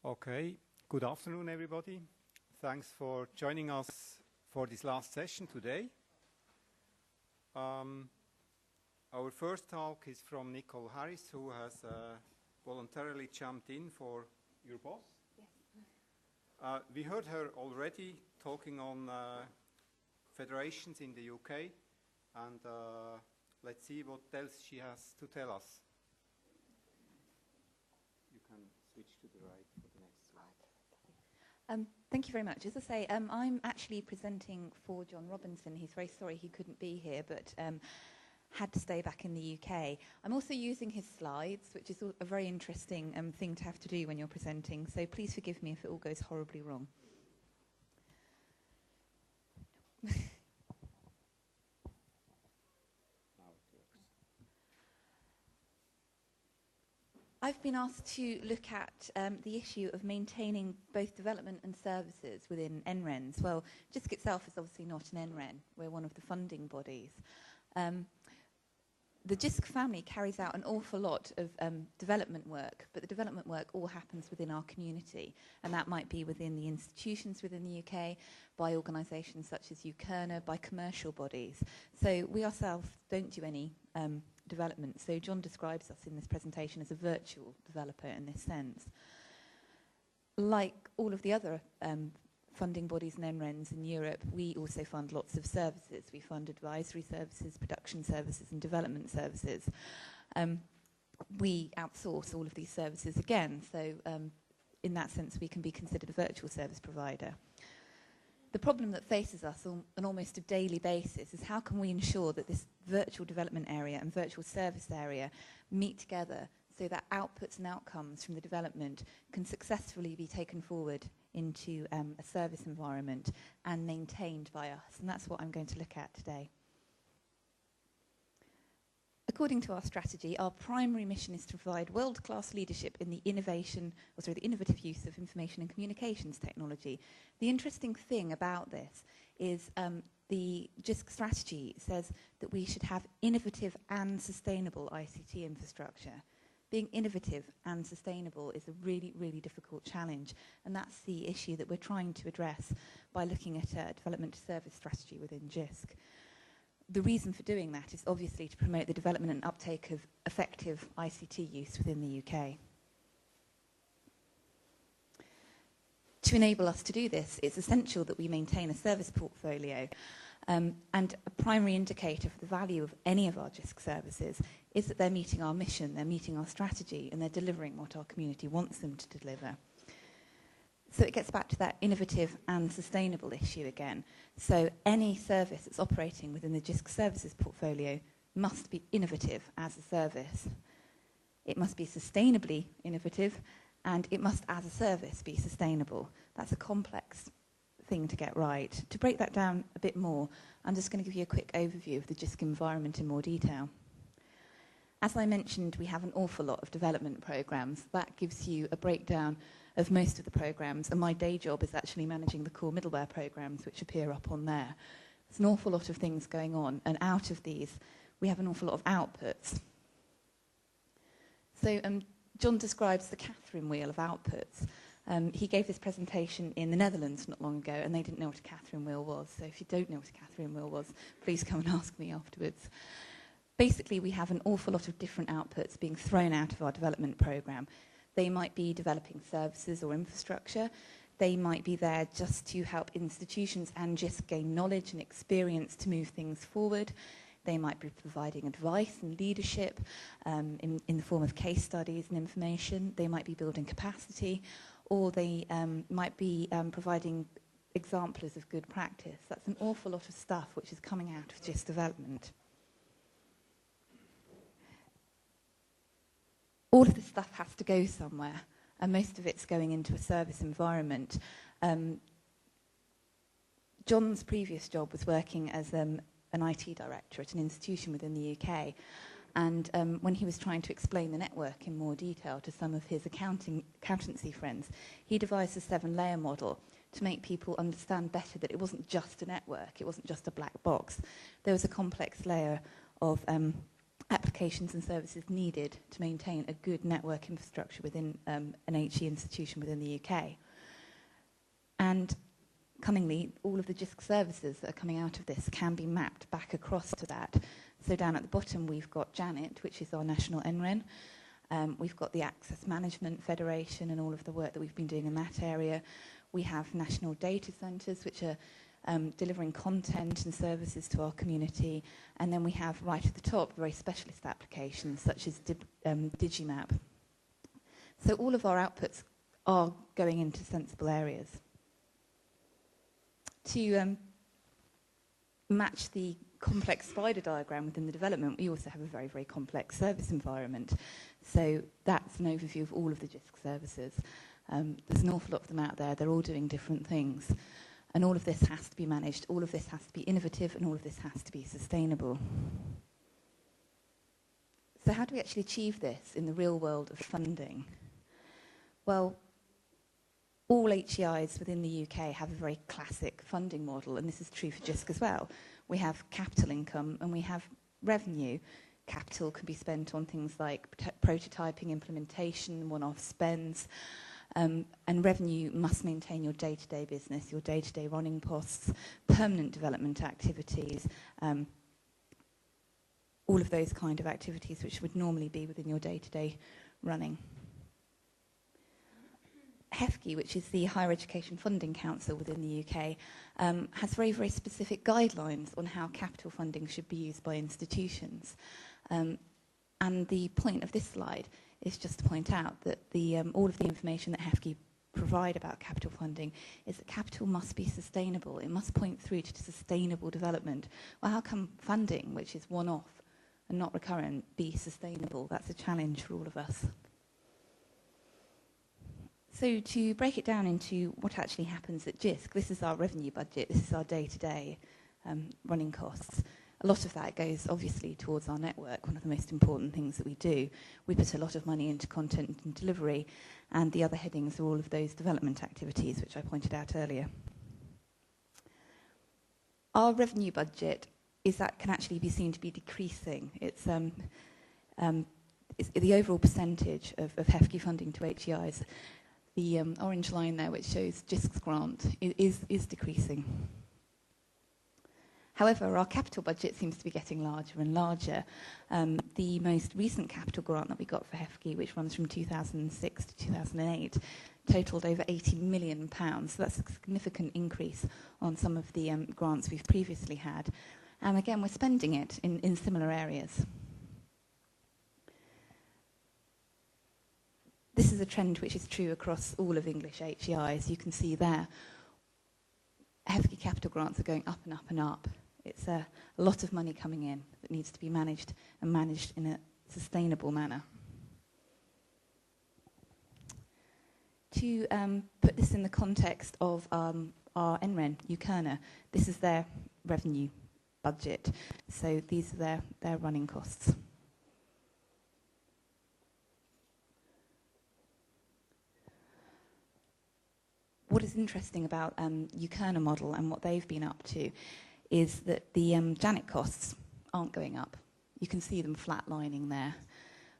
Okay, good afternoon everybody. Thanks for joining us for this last session today. Our first talk is from Nicole Harris, who has voluntarily jumped in for your boss. Yes. We heard her already talking on federations in the UK, and let's see what else she has to tell us. You can switch to the right for the next slide. Thank you very much. As I say, I'm actually presenting for John Robinson. He's very sorry he couldn't be here, but had to stay back in the UK. I'm also using his slides, which is a very interesting thing to have to do when you're presenting, so please forgive me if it all goes horribly wrong. I've been asked to look at the issue of maintaining both development and services within NRENs. Well, JISC itself is obviously not an NREN. We're one of the funding bodies. The JISC family carries out an awful lot of development work, but the development work all happens within our community, and that might be within the institutions within the UK, by organisations such as UKERNA, by commercial bodies. So we ourselves don't do any development. So John describes us in this presentation as a virtual developer in this sense. Like all of the other funding bodies and NRENs in Europe, we also fund lots of services. We fund advisory services, production services and development services. We outsource all of these services again, so in that sense we can be considered a virtual service provider. The problem that faces us on an almost a daily basis is how can we ensure that this virtual development area and virtual service area meet together so that outputs and outcomes from the development can successfully be taken forward into a service environment and maintained by us. And that's what I'm going to look at today. According to our strategy, our primary mission is to provide world-class leadership in the innovative use of information and communications technology. The interesting thing about this is the JISC strategy says that we should have innovative and sustainable ICT infrastructure. Being innovative and sustainable is a really, really difficult challenge, and that's the issue that we're trying to address by looking at a development service strategy within JISC. The reason for doing that is obviously to promote the development and uptake of effective ICT use within the UK. To enable us to do this, it's essential that we maintain a service portfolio, and a primary indicator for the value of any of our JISC services is that they're meeting our mission, they're meeting our strategy, and they're delivering what our community wants them to deliver. So it gets back to that innovative and sustainable issue again. So any service that's operating within the JISC services portfolio must be innovative as a service. It must be sustainably innovative, and it must, as a service, be sustainable. That's a complex thing to get right. To break that down a bit more, I'm just going to give you a quick overview of the JISC environment in more detail. As I mentioned, we have an awful lot of development programs. That gives you a breakdown of most of the programs, and my day job is actually managing the core middleware programs which appear up on there. There's an awful lot of things going on, and out of these we have an awful lot of outputs. So John describes the Catherine wheel of outputs. He gave this presentation in the Netherlands not long ago, and they didn't know what a Catherine wheel was. So if you don't know what a Catherine wheel was, please come and ask me afterwards. Basically, we have an awful lot of different outputs being thrown out of our development program. They might be developing services or infrastructure. They might be there just to help institutions and JISC gain knowledge and experience to move things forward. They might be providing advice and leadership in the form of case studies and information. They might be building capacity, or they might be providing examples of good practice. That's an awful lot of stuff which is coming out of JISC development. All of this stuff has to go somewhere, and most of it's going into a service environment. John's previous job was working as an IT director at an institution within the UK, and when he was trying to explain the network in more detail to some of his accountancy friends, he devised a 7-layer model to make people understand better that it wasn't just a network, it wasn't just a black box. There was a complex layer of applications and services needed to maintain a good network infrastructure within an HE institution within the UK. And cunningly, all of the JISC services that are coming out of this can be mapped back across to that. So down at the bottom, we've got Janet, which is our national NREN. We've got the Access Management Federation and all of the work that we've been doing in that area. We have national data centres, which are delivering content and services to our community. And then we have, right at the top, very specialist applications, such as Digimap. So all of our outputs are going into sensible areas. To match the complex spider diagram within the development, we also have a very, very complex service environment. So that's an overview of all of the JISC services. There's an awful lot of them out there. They're all doing different things. And all of this has to be managed. All of this has to be innovative, and all of this has to be sustainable. So how do we actually achieve this in the real world of funding? Well, all HEIs within the UK have a very classic funding model, and this is true for JISC as well. We have capital income and we have revenue. Capital can be spent on things like prototyping, implementation, one-off spends, and revenue must maintain your day-to-day business, your day-to-day running costs, permanent development activities, all of those kind of activities which would normally be within your day-to-day running. HEFCE, which is the Higher Education Funding Council within the UK, has very, very specific guidelines on how capital funding should be used by institutions. And the point of this slide is just to point out that all of the information that HEFCE provide about capital funding is that capital must be sustainable. It must point through to sustainable development. Well, how can funding, which is one-off and not recurrent, be sustainable? That's a challenge for all of us. So to break it down into what actually happens at JISC, this is our revenue budget, this is our day-to-day running costs. A lot of that goes obviously towards our network, one of the most important things that we do. We put a lot of money into content and delivery, and the other headings are all of those development activities, which I pointed out earlier. Our revenue budget can actually be seen to be decreasing. It's the overall percentage of HEFCE funding to HEIs. The orange line there, which shows JISC's grant, is decreasing. However, our capital budget seems to be getting larger and larger. The most recent capital grant that we got for HEFCE, which runs from 2006 to 2008, totalled over £80 million. So that's a significant increase on some of the grants we've previously had. And again, we're spending it in similar areas. This is a trend which is true across all of English HEIs. You can see there, HEFCE capital grants are going up and up and up. It's a lot of money coming in that needs to be managed and managed in a sustainable manner. To put this in the context of our NREN, UKERNA, this is their revenue budget. So these are their running costs. What is interesting about UKERNA model and what they've been up to is that the Janet costs aren't going up. You can see them flatlining there.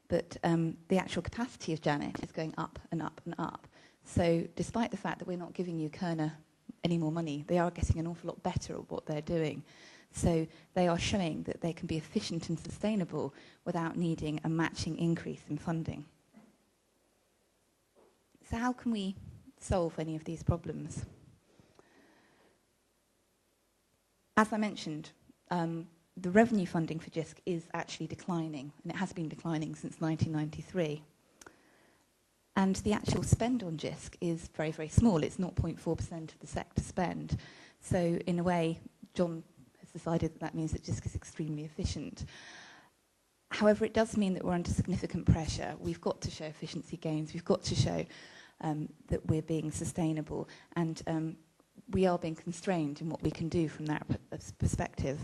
But the actual capacity of Janet is going up and up and up. So despite the fact that we're not giving UKERNA any more money, they are getting an awful lot better at what they're doing. So they are showing that they can be efficient and sustainable without needing a matching increase in funding. So how can we solve any of these problems? As I mentioned, the revenue funding for JISC is actually declining, and it has been declining since 1993. And the actual spend on JISC is very, very small. It's 0.4% of the sector spend. So in a way, John has decided that means that JISC is extremely efficient. However, it does mean that we're under significant pressure. We've got to show efficiency gains. We've got to show that we're being sustainable, and we are being constrained in what we can do from that perspective.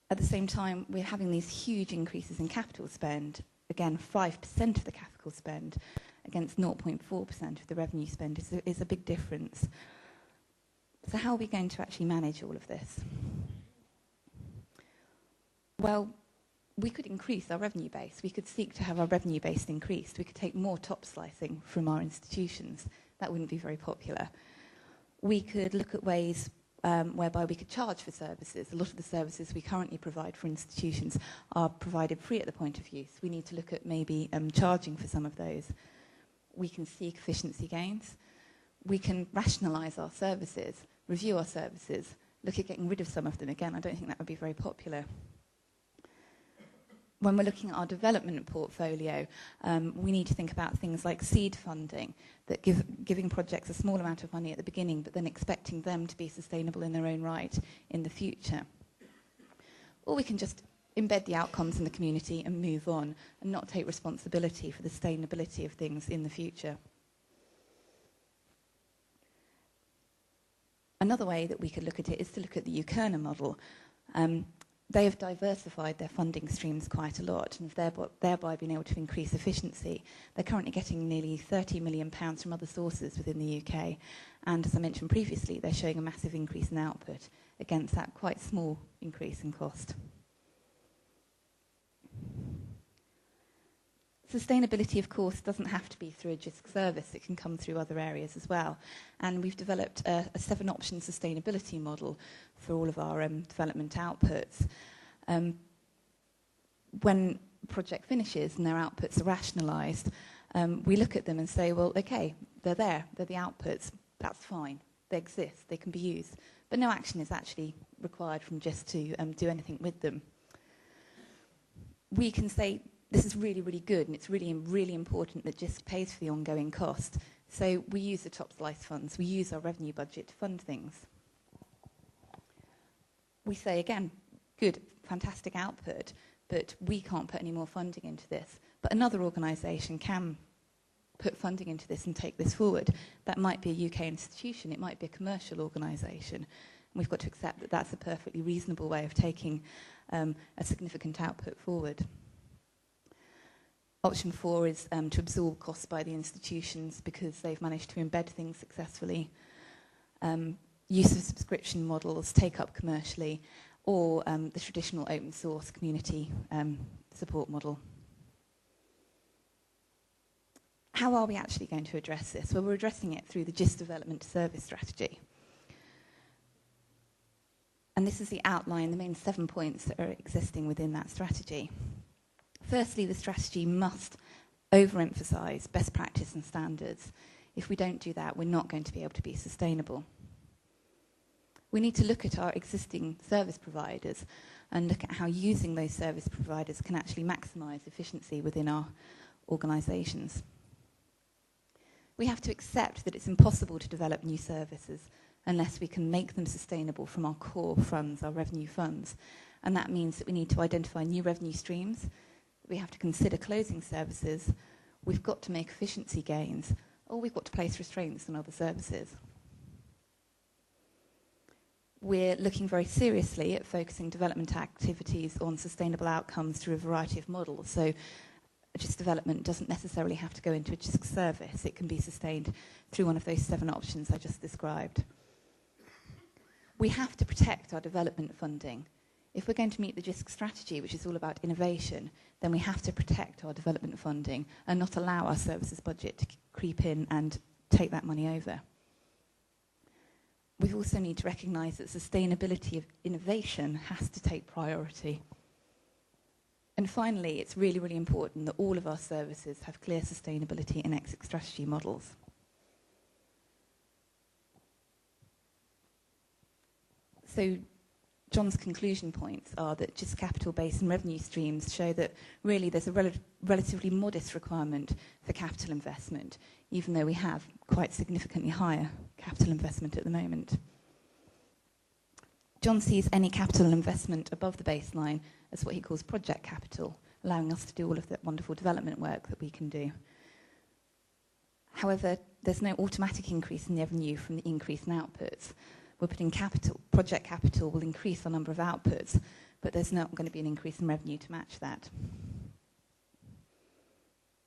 At the same time, we're having these huge increases in capital spend. Again, 5% of the capital spend against 0.4% of the revenue spend is a big difference. So how are we going to actually manage all of this? Well, we could increase our revenue base. We could seek to have our revenue base increased. We could take more top slicing from our institutions. That wouldn't be very popular. We could look at ways whereby we could charge for services. A lot of the services we currently provide for institutions are provided free at the point of use. We need to look at maybe charging for some of those. We can seek efficiency gains. We can rationalise our services, review our services, look at getting rid of some of them. Again, I don't think that would be very popular. When we're looking at our development portfolio, we need to think about things like seed funding, that giving projects a small amount of money at the beginning, but then expecting them to be sustainable in their own right in the future. Or we can just embed the outcomes in the community and move on and not take responsibility for the sustainability of things in the future. Another way that we could look at it is to look at the UKERNA model. They have diversified their funding streams quite a lot and have thereby been able to increase efficiency. They're currently getting nearly £30 million from other sources within the UK. And as I mentioned previously, they're showing a massive increase in output against that quite small increase in cost. Sustainability, of course, doesn't have to be through a JISC service. It can come through other areas as well. And we've developed a 7-option sustainability model for all of our development outputs. When a project finishes and their outputs are rationalised, we look at them and say, well, OK, they're there. They're the outputs. That's fine. They exist. They can be used. But no action is actually required from JISC to do anything with them. We can say, this is really, really good, and it's really, really important that JISC pays for the ongoing cost. So we use the top slice funds. We use our revenue budget to fund things. We say, again, good, fantastic output, but we can't put any more funding into this. But another organisation can put funding into this and take this forward. That might be a UK institution. It might be a commercial organisation. And we've got to accept that that's a perfectly reasonable way of taking a significant output forward. Option 4 is to absorb costs by the institutions because they've managed to embed things successfully. Use of subscription models, take up commercially, or the traditional open source community support model. How are we actually going to address this? Well, we're addressing it through the JISC development service strategy. And this is the outline, the main 7 points that are existing within that strategy. Firstly, the strategy must overemphasise best practice and standards. If we don't do that, we're not going to be able to be sustainable. We need to look at our existing service providers and look at how using those service providers can actually maximise efficiency within our organisations. We have to accept that it's impossible to develop new services unless we can make them sustainable from our core funds, our revenue funds. And that means that we need to identify new revenue streams. We have to consider closing services, we've got to make efficiency gains, or we've got to place restraints on other services. We're looking very seriously at focusing development activities on sustainable outcomes through a variety of models. So JISC development doesn't necessarily have to go into a JISC service. It can be sustained through one of those 7 options I just described. We have to protect our development funding. If we're going to meet the JISC strategy, which is all about innovation, then we have to protect our development funding and not allow our services budget to creep in and take that money over. We also need to recognise that sustainability of innovation has to take priority. And finally, it's really, really important that all of our services have clear sustainability and exit strategy models. So John's conclusion points are that JISC capital base and revenue streams show that really there's a relatively modest requirement for capital investment, even though we have quite significantly higher capital investment at the moment. John sees any capital investment above the baseline as what he calls project capital, allowing us to do all of that wonderful development work that we can do. However, there's no automatic increase in revenue from the increase in outputs. We're putting capital, project capital will increase the number of outputs, but there's not going to be an increase in revenue to match that.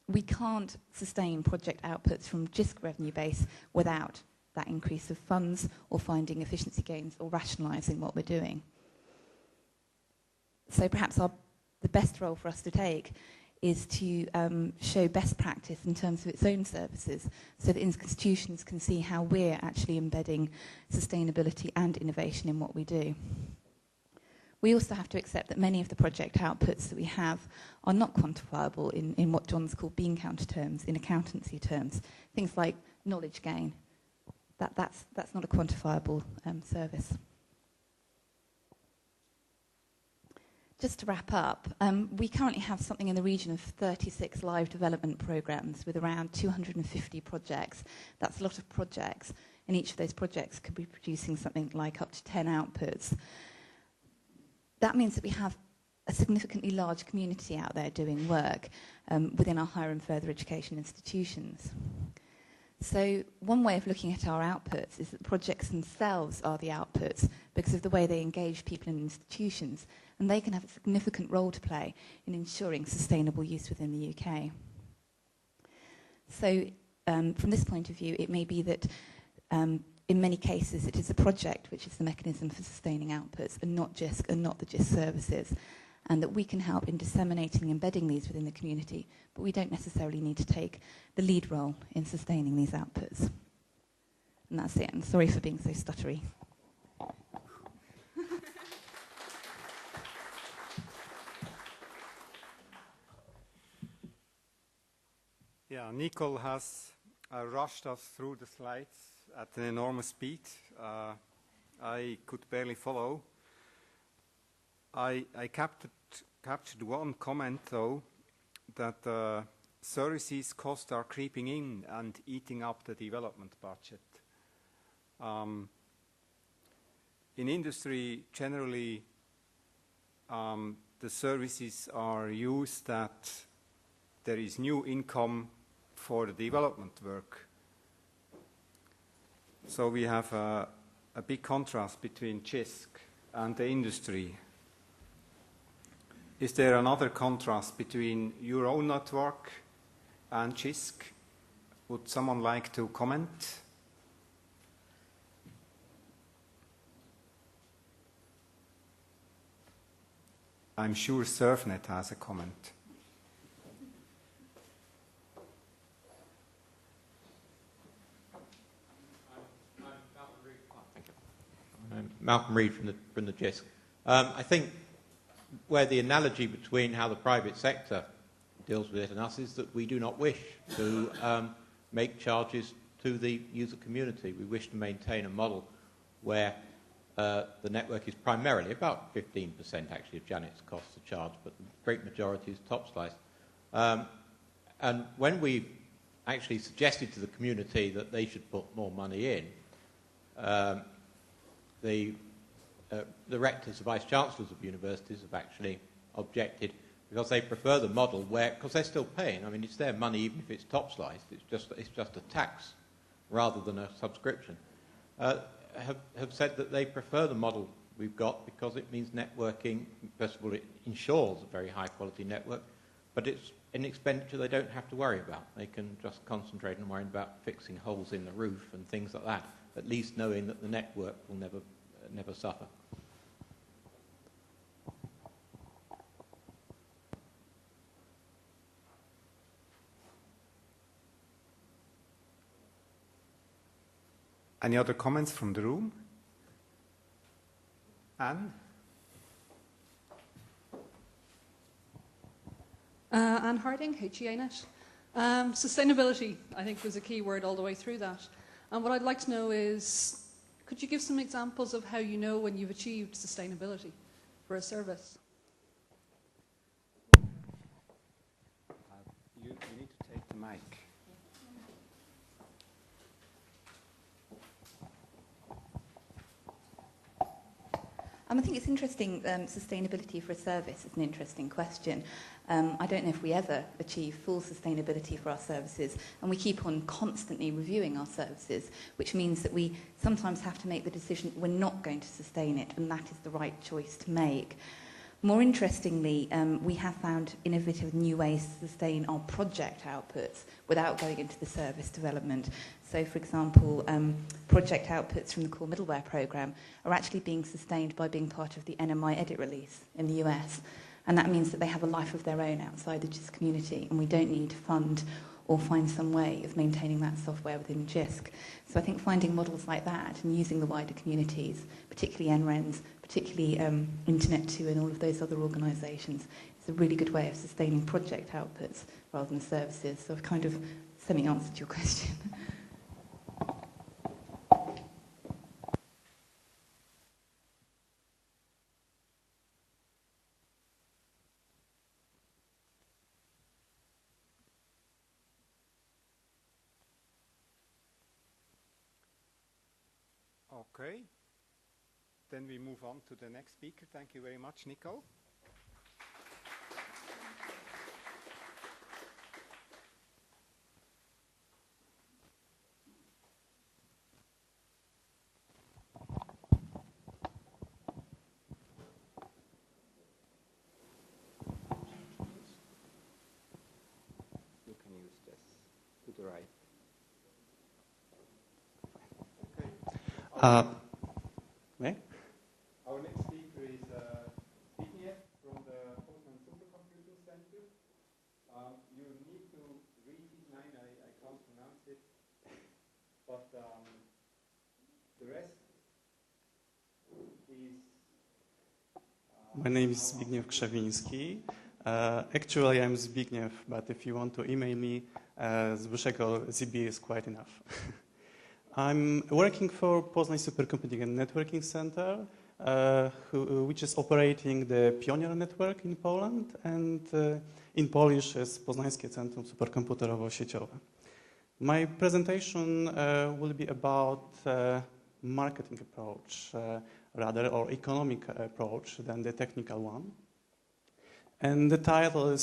We can't sustain project outputs from JISC revenue base without that increase of funds or finding efficiency gains or rationalising what we're doing. So perhaps the the best role for us to take is to show best practice in terms of its own services, so that institutions can see how we're actually embedding sustainability and innovation in what we do. We also have to accept that many of the project outputs that we have are not quantifiable in what John's called bean counter terms, in accountancy terms. Things like knowledge gain. That's not a quantifiable service. Just to wrap up, we currently have something in the region of 36 live development programs with around 250 projects. That's a lot of projects, and each of those projects could be producing something like up to 10 outputs. That means that we have a significantly large community out there doing work within our higher and further education institutions. So one way of looking at our outputs is that the projects themselves are the outputs because of the way they engage people in institutions, and they can have a significant role to play in ensuring sustainable use within the UK. So from this point of view, it may be that in many cases it is the project which is the mechanism for sustaining outputs and not the GIST services, and that we can help in disseminating and embedding these within the community, but we don't necessarily need to take the lead role in sustaining these outputs. And that's it. And sorry for being so stuttery. Yeah, Nicole has rushed us through the slides at an enormous speed. I could barely follow. I captured one comment, though, that services costs are creeping in and eating up the development budget. In industry, generally, the services are used that there is new income for the development work. So we have a big contrast between GISC and the industry. Is there another contrast between your own network and GISC? Would someone like to comment? I'm sure SurfNet has a comment. Malcolm Reed from the GISC. I think where the analogy between how the private sector deals with it and us is that we do not wish to make charges to the user community. We wish to maintain a model where the network is primarily about 15% actually of Janet's costs are charged, but the great majority is top sliced. And when we actually suggested to the community that they should put more money in, the rectors, the vice-chancellors of universities have actually objected because they prefer the model where, because they're still paying, I mean, it's their money even if it's top-sliced, it's just a tax rather than a subscription, have said that they prefer the model we've got because it means networking. First of all, it ensures a very high-quality network, but it's an expenditure they don't have to worry about. They can just concentrate on worrying about fixing holes in the roof and things like that, at least knowing that the network will never suffer. Any other comments from the room? Anne? Anne Harding, HEAnet. Sustainability, I think, was a key word all the way through that. And what I'd like to know is, could you give some examples of how you know when you've achieved sustainability for a service? You need to take the mic. I think it's interesting, sustainability for a service is an interesting question. I don't know if we ever achieve full sustainability for our services, and we keep on constantly reviewing our services, which means that we sometimes have to make the decision we're not going to sustain it, and that is the right choice to make. More interestingly, we have found innovative new ways to sustain our project outputs without going into the service development. So, for example, project outputs from the core middleware program are actually being sustained by being part of the NMI edit release in the US. And that means that they have a life of their own outside the JISC community, and we don't need to fund or find some way of maintaining that software within JISC. So I think finding models like that and using the wider communities, particularly NRENs, particularly Internet2 and all of those other organisations, is a really good way of sustaining project outputs rather than services. So I've kind of semi-answered your question. Okay. Then we move on to the next speaker. Thank you very much, Nicole. You can use this to the right. Me? Our next speaker is Zbigniew from the Poznan Supercomputing Center. You need to read his name, I can't pronounce it, but the rest is... My name is Zbigniew Krzewiński. Actually, I'm Zbigniew, but if you want to email me, Zbyszek or ZB is quite enough. I'm working for Poznań Supercomputing and Networking Center, which is operating the Pioneer network in Poland, and in Polish is Poznańskie Centrum Superkomputerowo-Sieciowe. My presentation will be about marketing approach, rather, or economic approach than the technical one. And the title is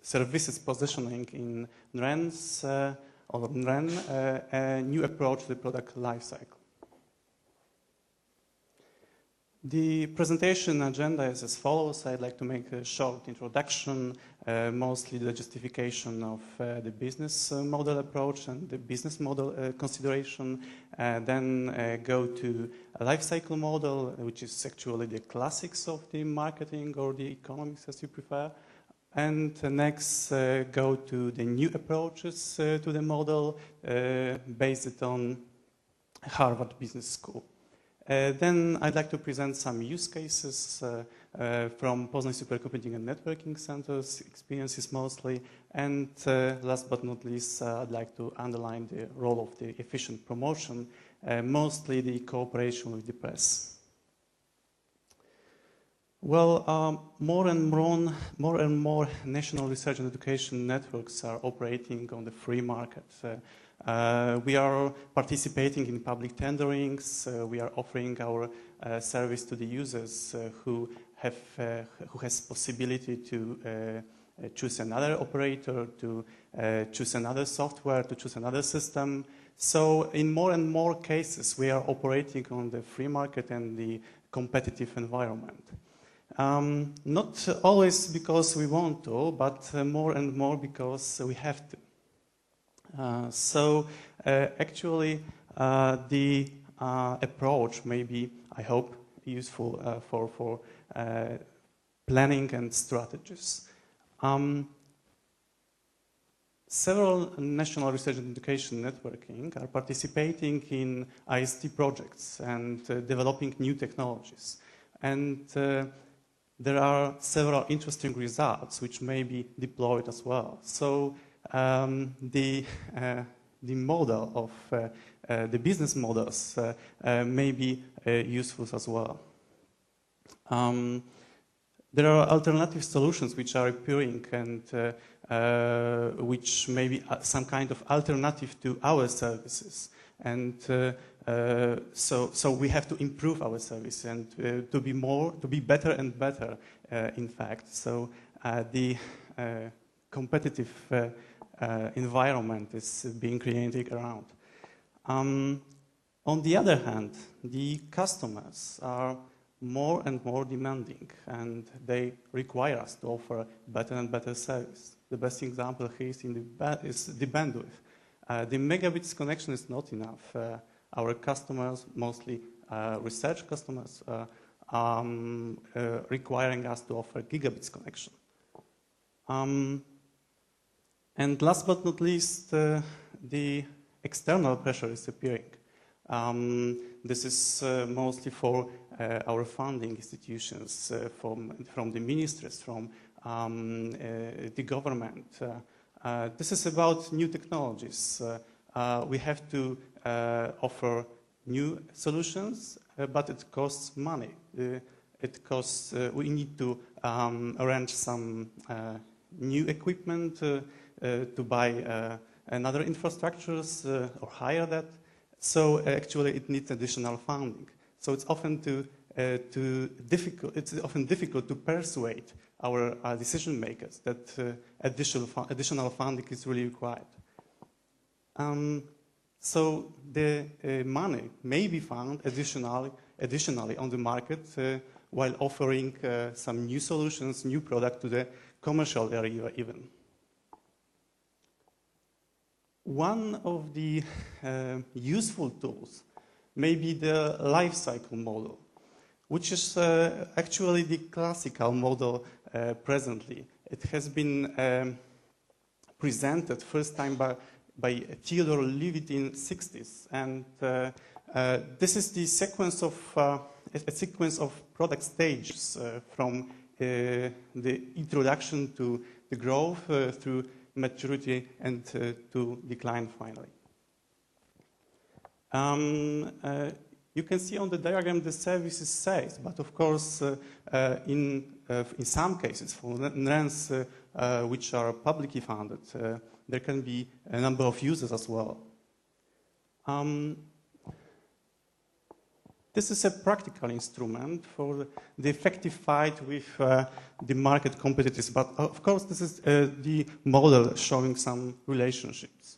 Services Positioning in NRENs, or NREN, a new approach to the product lifecycle. The presentation agenda is as follows. I'd like to make a short introduction, mostly the justification of the business model approach and the business model consideration, then go to a lifecycle model, which is actually the classics of the marketing or the economics, as you prefer. And next, go to the new approaches to the model based on Harvard Business School. Then I'd like to present some use cases from Poznań Supercomputing and Networking Center's experiences mostly. And last but not least, I'd like to underline the role of the efficient promotion, mostly the cooperation with the press. Well, more and more national research and education networks are operating on the free market. We are participating in public tenderings. We are offering our service to the users who has possibility to choose another operator, to choose another software, to choose another system. So in more and more cases, we are operating on the free market and the competitive environment. Not always because we want to, but more and more because we have to. Actually, the approach may be, I hope, useful for planning and strategies. Several national research and education networking are participating in IST projects and developing new technologies. And there are several interesting results which may be deployed as well. So the model of the business models may be useful as well. There are alternative solutions which are appearing and which may be some kind of alternative to our services. And so we have to improve our service and to be better and better, in fact. So the competitive environment is being created around. On the other hand, the customers are more and more demanding, and they require us to offer better and better service. The best example here is the bandwidth. The megabits connection is not enough. Our customers, mostly research customers, requiring us to offer gigabits connection. And last but not least, the external pressure is appearing. This is mostly for our funding institutions, from the ministries, from the government. This is about new technologies. We have to offer new solutions, but it costs money. We need to arrange some new equipment to buy another infrastructures or hire that. So actually, it needs additional funding. So it's often difficult to persuade our decision makers that additional funding is really required. So the money may be found additionally on the market while offering some new solutions, new product to the commercial area even. One of the useful tools may be the life cycle model, which is actually the classical model presently. It has been presented first time by Theodore Leavitt in the 60s, and this is the sequence of a sequence of product stages from the introduction to the growth through maturity and to decline finally. You can see on the diagram the services size, but of course in some cases for grants which are publicly funded, there can be a number of users as well. This is a practical instrument for the effective fight with the market competitors, but of course this is the model showing some relationships.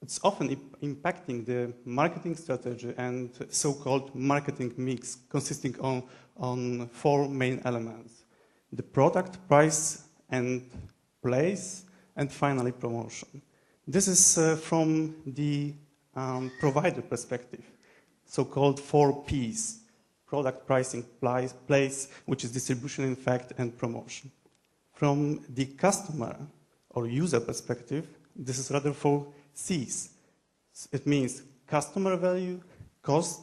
It's often impacting the marketing strategy and so-called marketing mix, consisting on four main elements: the product, price, and place, and finally promotion. This is from the provider perspective, so-called 4 Ps: product, pricing, place, which is distribution in fact, and promotion. From the customer or user perspective, this is rather 4 Cs. It means customer value, cost,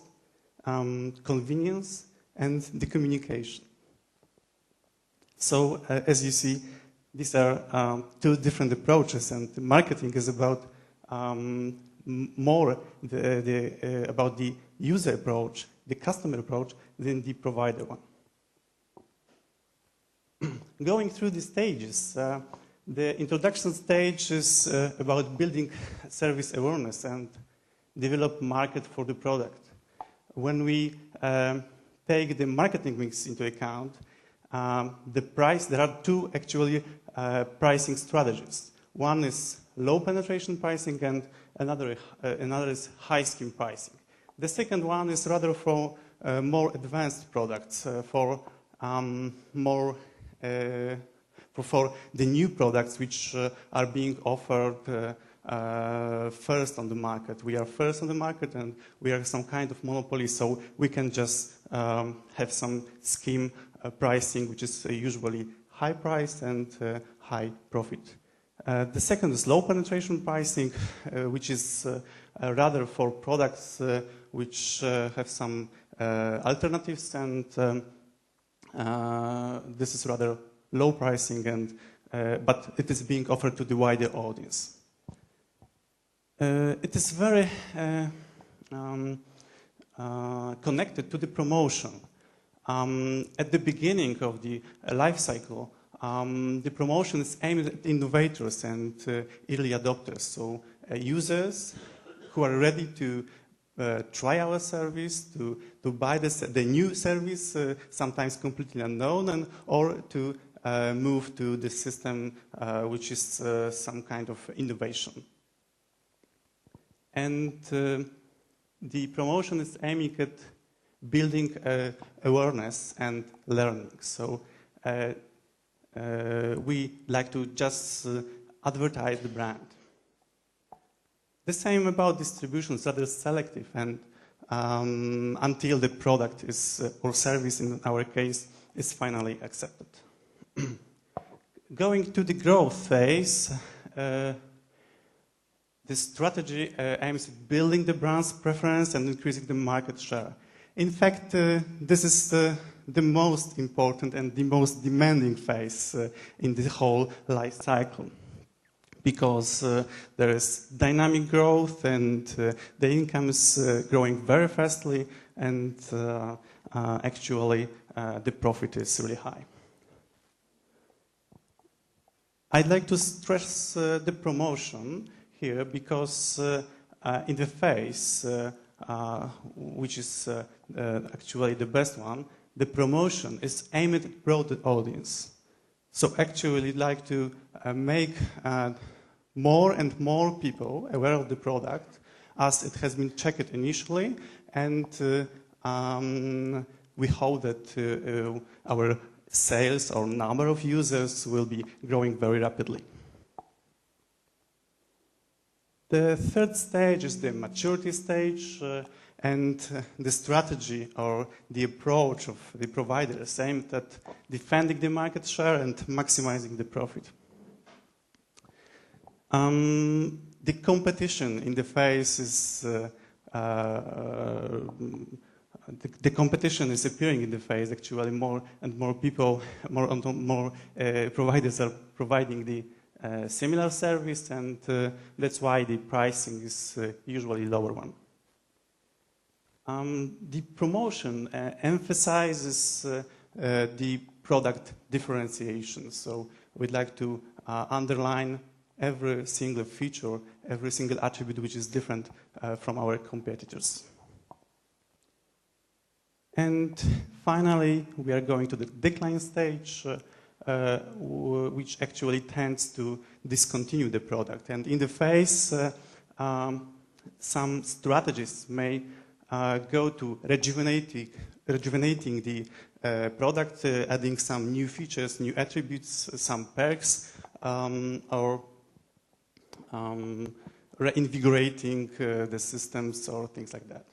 convenience, and the communication. So as you see, these are 2 different approaches, and marketing is about more about the user approach, the customer approach, than the provider one. Going through the stages, the introduction stage is about building service awareness and develop market for the product. When we take the marketing mix into account, the price, there are 2 actually pricing strategies. One is low penetration pricing and another is high scheme pricing. The second one is rather for more advanced products, for the new products which are being offered first on the market. We are first on the market and we are some kind of monopoly, so we can just have some scheme pricing, which is usually high price and high profit. The second is low penetration pricing, which is rather for products which have some alternatives, and this is rather low pricing, and but it is being offered to the wider audience. It is very connected to the promotion. At the beginning of the life cycle, the promotion is aimed at innovators and early adopters, so users who are ready to try our service, to buy the new service, sometimes completely unknown, or to move to the system which is some kind of innovation. And the promotion is aiming at building awareness and learning. So we like to just advertise the brand. The same about distribution, rather selective, and until the product is, or service in our case, is finally accepted. Going to the growth phase, the strategy aims at building the brand's preference and increasing the market share. In fact, this is the most important and the most demanding phase in the whole life cycle, because there is dynamic growth and the income is growing very fastly, and actually the profit is really high. I'd like to stress the promotion here, because in the phase, which is actually the best one, the promotion is aimed at broad audience. So actually, we'd like to make more and more people aware of the product, as it has been checked initially, and we hope that our sales or number of users will be growing very rapidly. The third stage is the maturity stage, and the strategy or the approach of the provider is aimed at defending the market share and maximizing the profit. The competition in the phase is the competition is appearing in the phase. Actually, more and more people, more and more providers are providing the similar service, and that's why the pricing is usually lower one. The promotion emphasizes the product differentiation. So we'd like to underline every single feature, every single attribute which is different from our competitors. And finally, we are going to the decline stage, which actually tends to discontinue the product. And in the phase, some strategies may go to rejuvenating the product, adding some new features, new attributes, some perks, or reinvigorating the systems or things like that.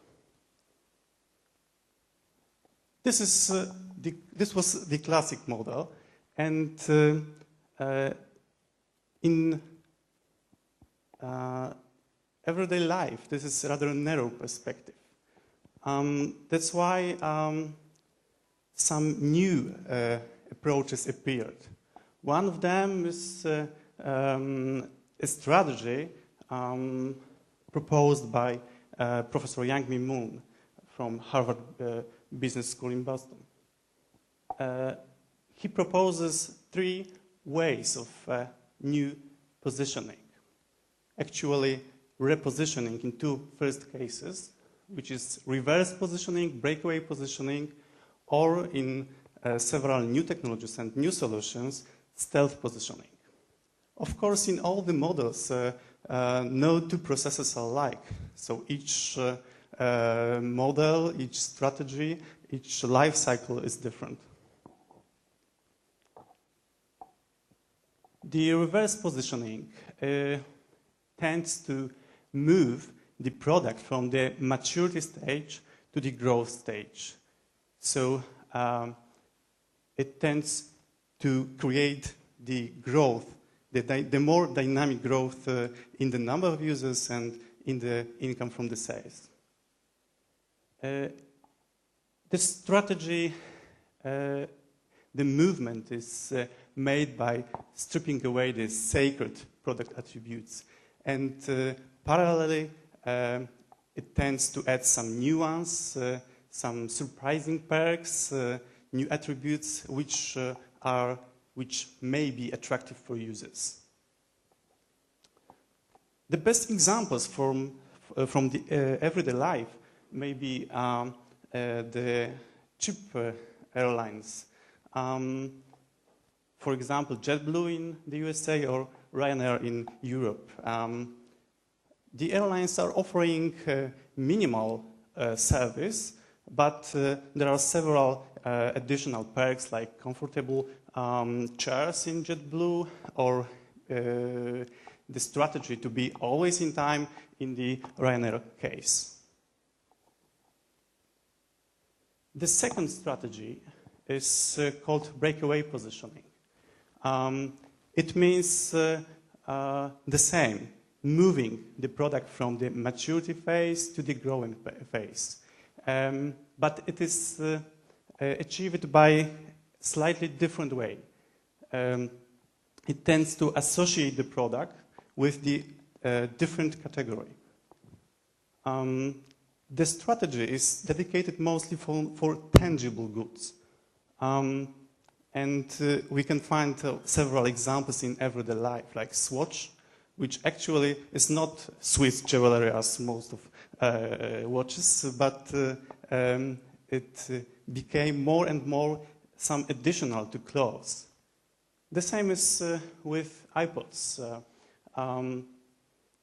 This was the classic model, and in everyday life, this is a rather narrow perspective. That's why some new approaches appeared. One of them is a strategy proposed by Professor Yang Mi Moon from Harvard Business School in Boston. He proposes 3 ways of new positioning. Actually, repositioning in 2 first cases, which is reverse positioning, breakaway positioning, or in several new technologies and new solutions, stealth positioning. Of course, in all the models, no 2 processes are alike. So each model, each strategy, each life cycle is different. The reverse positioning tends to move the product from the maturity stage to the growth stage. So it tends to create the growth, the more dynamic growth in the number of users and in the income from the sales. This strategy, the movement is made by stripping away the sacred product attributes, and parallelly it tends to add some nuance, some surprising perks, new attributes which may be attractive for users. The best examples from the everyday life may be the cheap airlines. For example, JetBlue in the USA or Ryanair in Europe. The airlines are offering minimal service, but there are several additional perks like comfortable chairs in JetBlue, or the strategy to be always in time in the Ryanair case. The second strategy is called breakaway positioning. It means the same, moving the product from the maturity phase to the growing phase. But it is achieved by slightly different way. It tends to associate the product with the different category. The strategy is dedicated mostly for tangible goods. We can find several examples in everyday life, like Swatch, which actually is not Swiss jewelry as most of watches, but it became more and more some additional to clothes. The same is with iPods.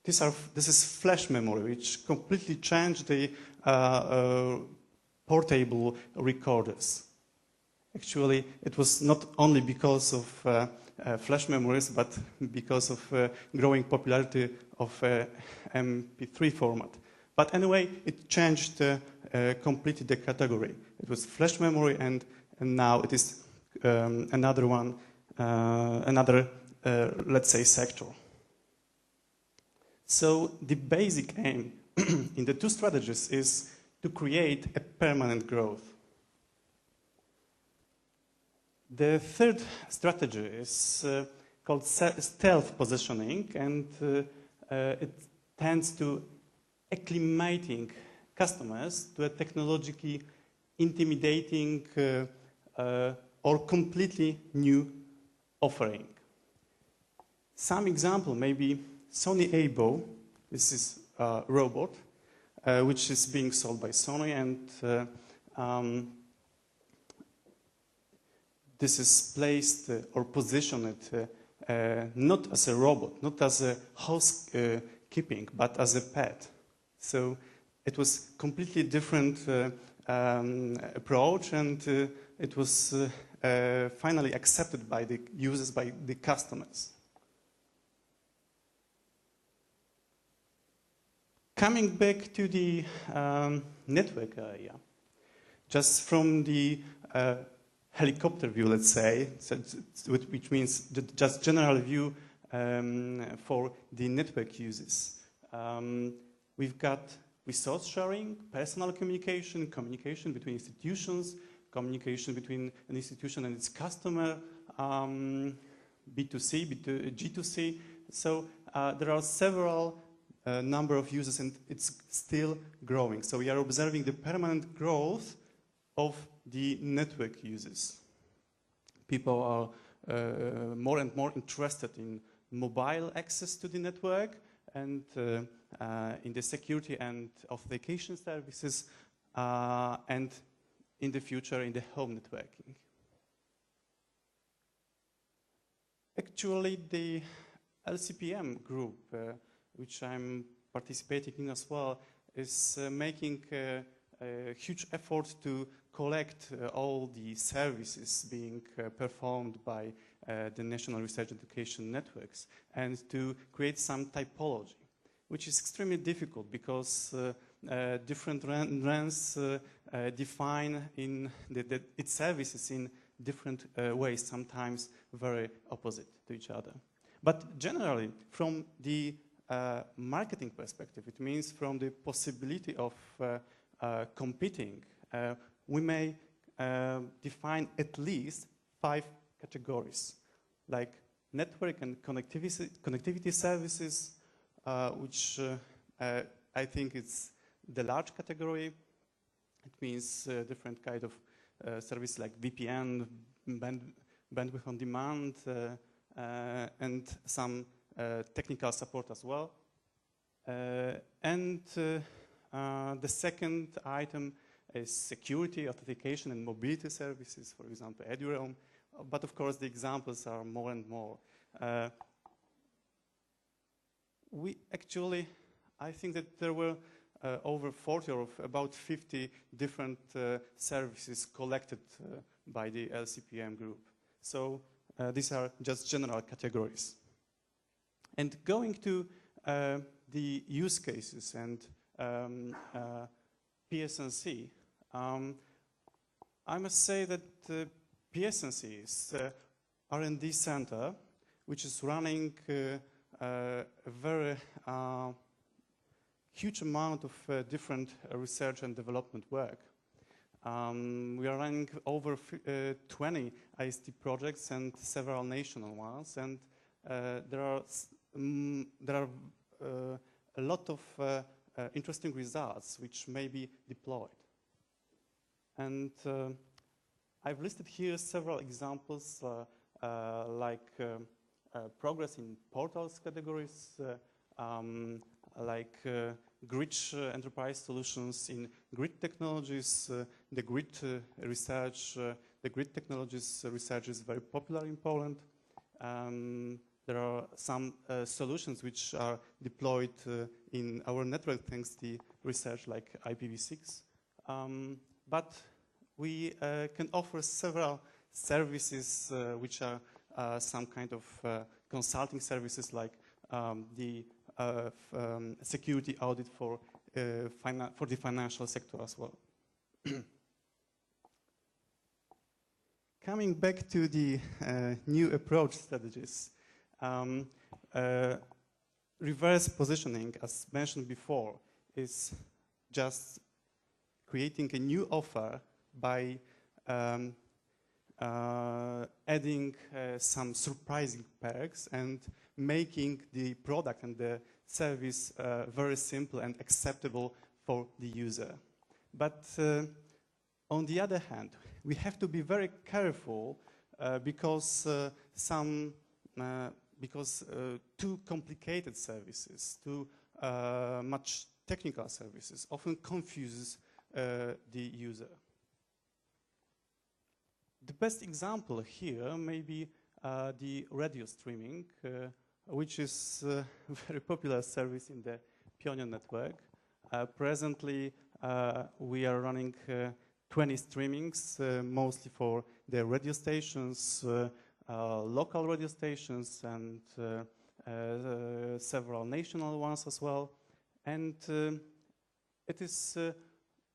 This is flash memory, which completely changed the portable recorders. Actually, it was not only because of flash memories, but because of growing popularity of MP3 format. But anyway, it changed completely the category. It was flash memory, and now it is another one, let's say, sector. So the basic aim in the two strategies is to create a permanent growth. The third strategy is called stealth positioning, and it tends to acclimating customers to a technologically intimidating or completely new offering. Some example may be Sony Aibo. This is a robot which is being sold by Sony, and this is placed or positioned not as a robot, not as a housekeeping, but as a pet. So it was completely different approach, and it was finally accepted by the users, by the customers. Coming back to the network area, just from the helicopter view, let's say, which means just general view for the network uses. We've got resource sharing, personal communication, communication between institutions, communication between an institution and its customer, B2C, G2C. So there are several number of users, and it's still growing. So we are observing the permanent growth of the network users. People are more and more interested in mobile access to the network, and in the security and authentication services, and in the future in the home networking. Actually, the LCPM group, which I'm participating in as well, is making a huge effort to collect all the services being performed by the National Research Education Networks, and to create some typology, which is extremely difficult because different RANs define its services in different ways, sometimes very opposite to each other. But generally, from the marketing perspective, it means from the possibility of competing, we may define at least 5 categories, like network and connectivity services, which I think it's the large category. It means different kind of service like VPN, bandwidth on demand, and some technical support as well. And the second item is security, authentication, and mobility services, for example, EduRealm. But of course, the examples are more and more. I think that there were over 40 or about 50 different services collected by the LCPM group. So these are just general categories. And going to the use cases and PSNC, I must say that PSNC is R&D center, which is running a very huge amount of different research and development work. We are running over 20 IST projects and several national ones, and there are a lot of interesting results which may be deployed. And I've listed here several examples like progress in portals categories, like grid enterprise solutions in grid technologies, the grid research. The grid technologies research is very popular in Poland. There are some solutions which are deployed in our network thanks to the research like IPv6. But we can offer several services which are some kind of consulting services like the security audit for the financial sector as well. Coming back to the new approach strategies, reverse positioning, as mentioned before, is just creating a new offer by adding some surprising perks and making the product and the service very simple and acceptable for the user. But on the other hand, we have to be very careful because too complicated services, too much technical services often confuses the user. The best example here may be the radio streaming, which is a very popular service in the Pioneer network. Presently, we are running 20 streamings, mostly for the radio stations, local radio stations, and several national ones as well. And it is a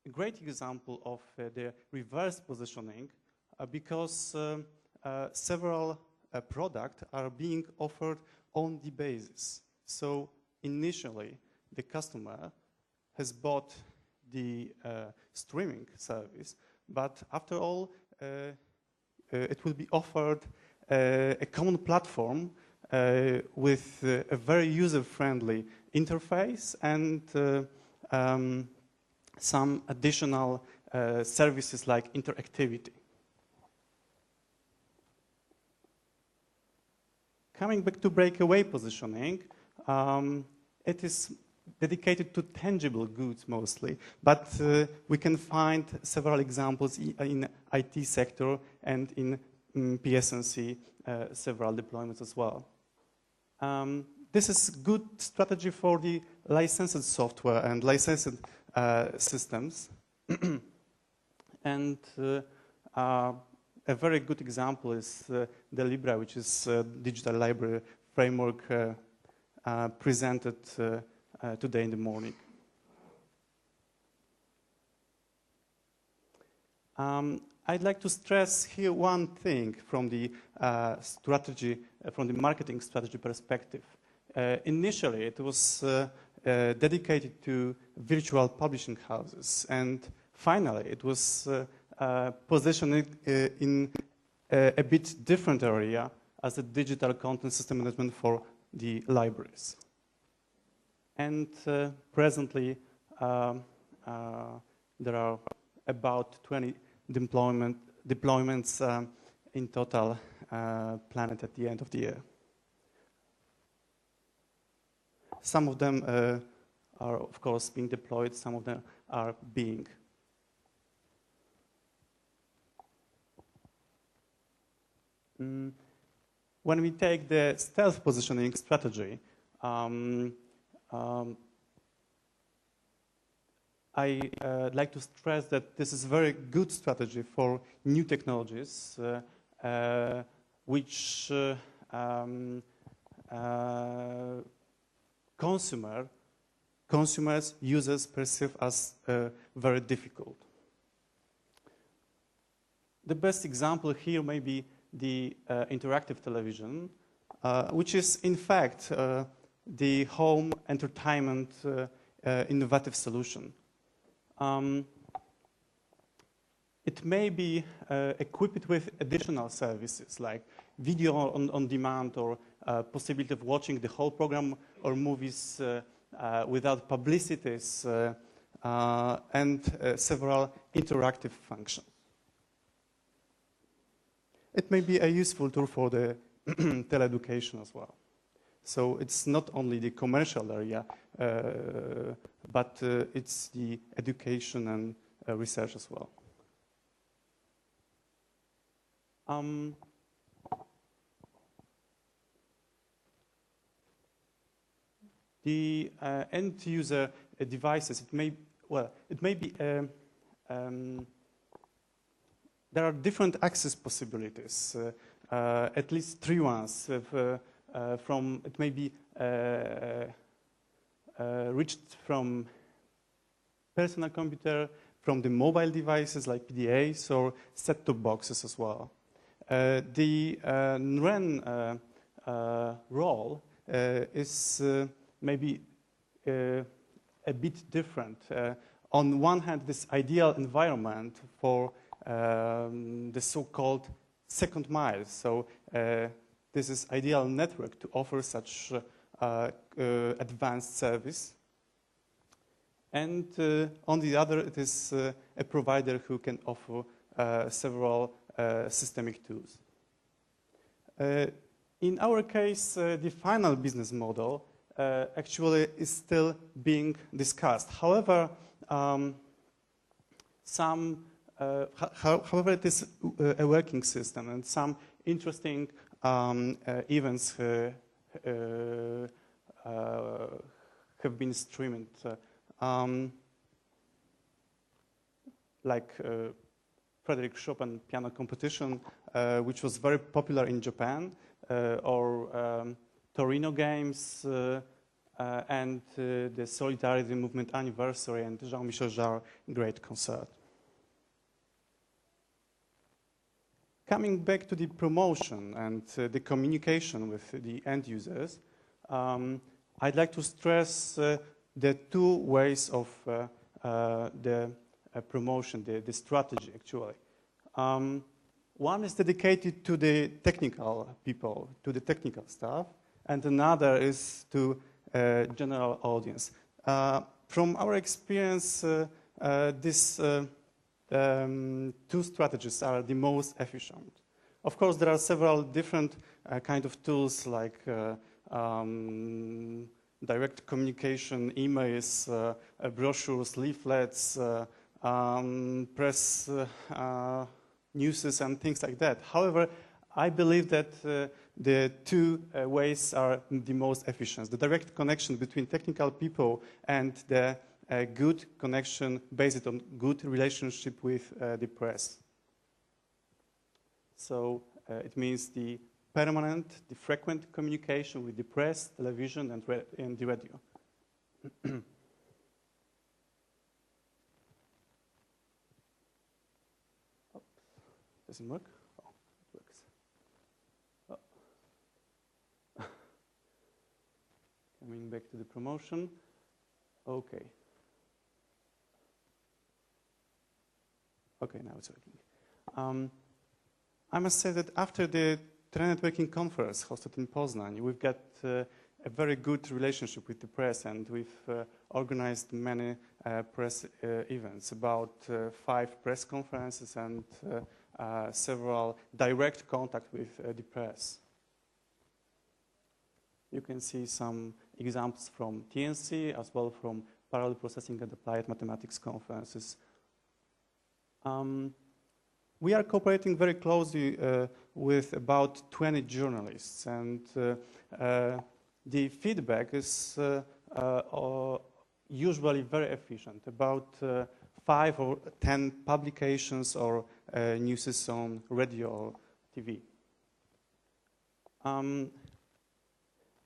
great example of the reverse positioning because several products are being offered on the basis. So initially, the customer has bought the streaming service, but after all, it will be offered a common platform with a very user-friendly interface and some additional services like interactivity. Coming back to breakaway positioning, it is dedicated to tangible goods mostly, but we can find several examples in IT sector and in PSNC, several deployments as well. This is good strategy for the licensed software and licensed systems. And a very good example is the Libra, which is a digital library framework presented today in the morning. I'd like to stress here one thing from the strategy, from the marketing strategy perspective. Initially, it was dedicated to virtual publishing houses, and finally, it was positioned in a bit different area as a digital content system management for the libraries. And presently, there are about 20 deployments in total planned at the end of the year. Some of them are, of course, being deployed. Some of them are being. When we take the stealth positioning strategy, I like to stress that this is a very good strategy for new technologies, which consumers, users perceive as very difficult. the best example here may be the interactive television, which is in fact the home entertainment innovative solution. It may be equipped with additional services like video on demand or possibility of watching the whole program or movies without publicities and several interactive functions. It may be a useful tool for the teleeducation as well. So it's not only the commercial area, but it's the education and research as well. The end user devices, it may be there are different access possibilities, at least 3 ones. It may be reached from personal computer, from the mobile devices like PDAs or set-top boxes as well. The NREN role is maybe a bit different. On one hand, this ideal environment for the so-called second mile. So this is ideal network to offer such advanced service. And on the other, it is a provider who can offer several systemic tools. In our case, the final business model actually is still being discussed. However, however, it is a working system, and some interesting events have been streamed, like Frederick Chopin piano competition, which was very popular in Japan, or Torino Games, and the Solidarity Movement anniversary and Jean-Michel Jarre great concert. Coming back to the promotion and the communication with the end users, I'd like to stress the 2 ways of the promotion, the strategy actually. One is dedicated to the technical people, to the technical staff, and another is to general audience. From our experience, these 2 strategies are the most efficient. Of course, there are several different kind of tools like direct communication, emails, brochures, leaflets, press newses and things like that. However, I believe that the 2 ways are the most efficient. The direct connection between technical people and the good connection based on good relationship with the press. So it means the permanent, the frequent communication with the press, television, and the radio. Doesn't work? Oh, it works. Oh. Coming back to the promotion. Okay. Okay, now it's working. I must say that after the networking conference hosted in Poznań, we've got a very good relationship with the press, and we've organized many press events, about 5 press conferences and several direct contact with the press. You can see some examples from TNC as well from parallel processing and applied mathematics conferences. We are cooperating very closely with about 20 journalists, and the feedback is usually very efficient, about 5 or 10 publications or newses on radio or TV.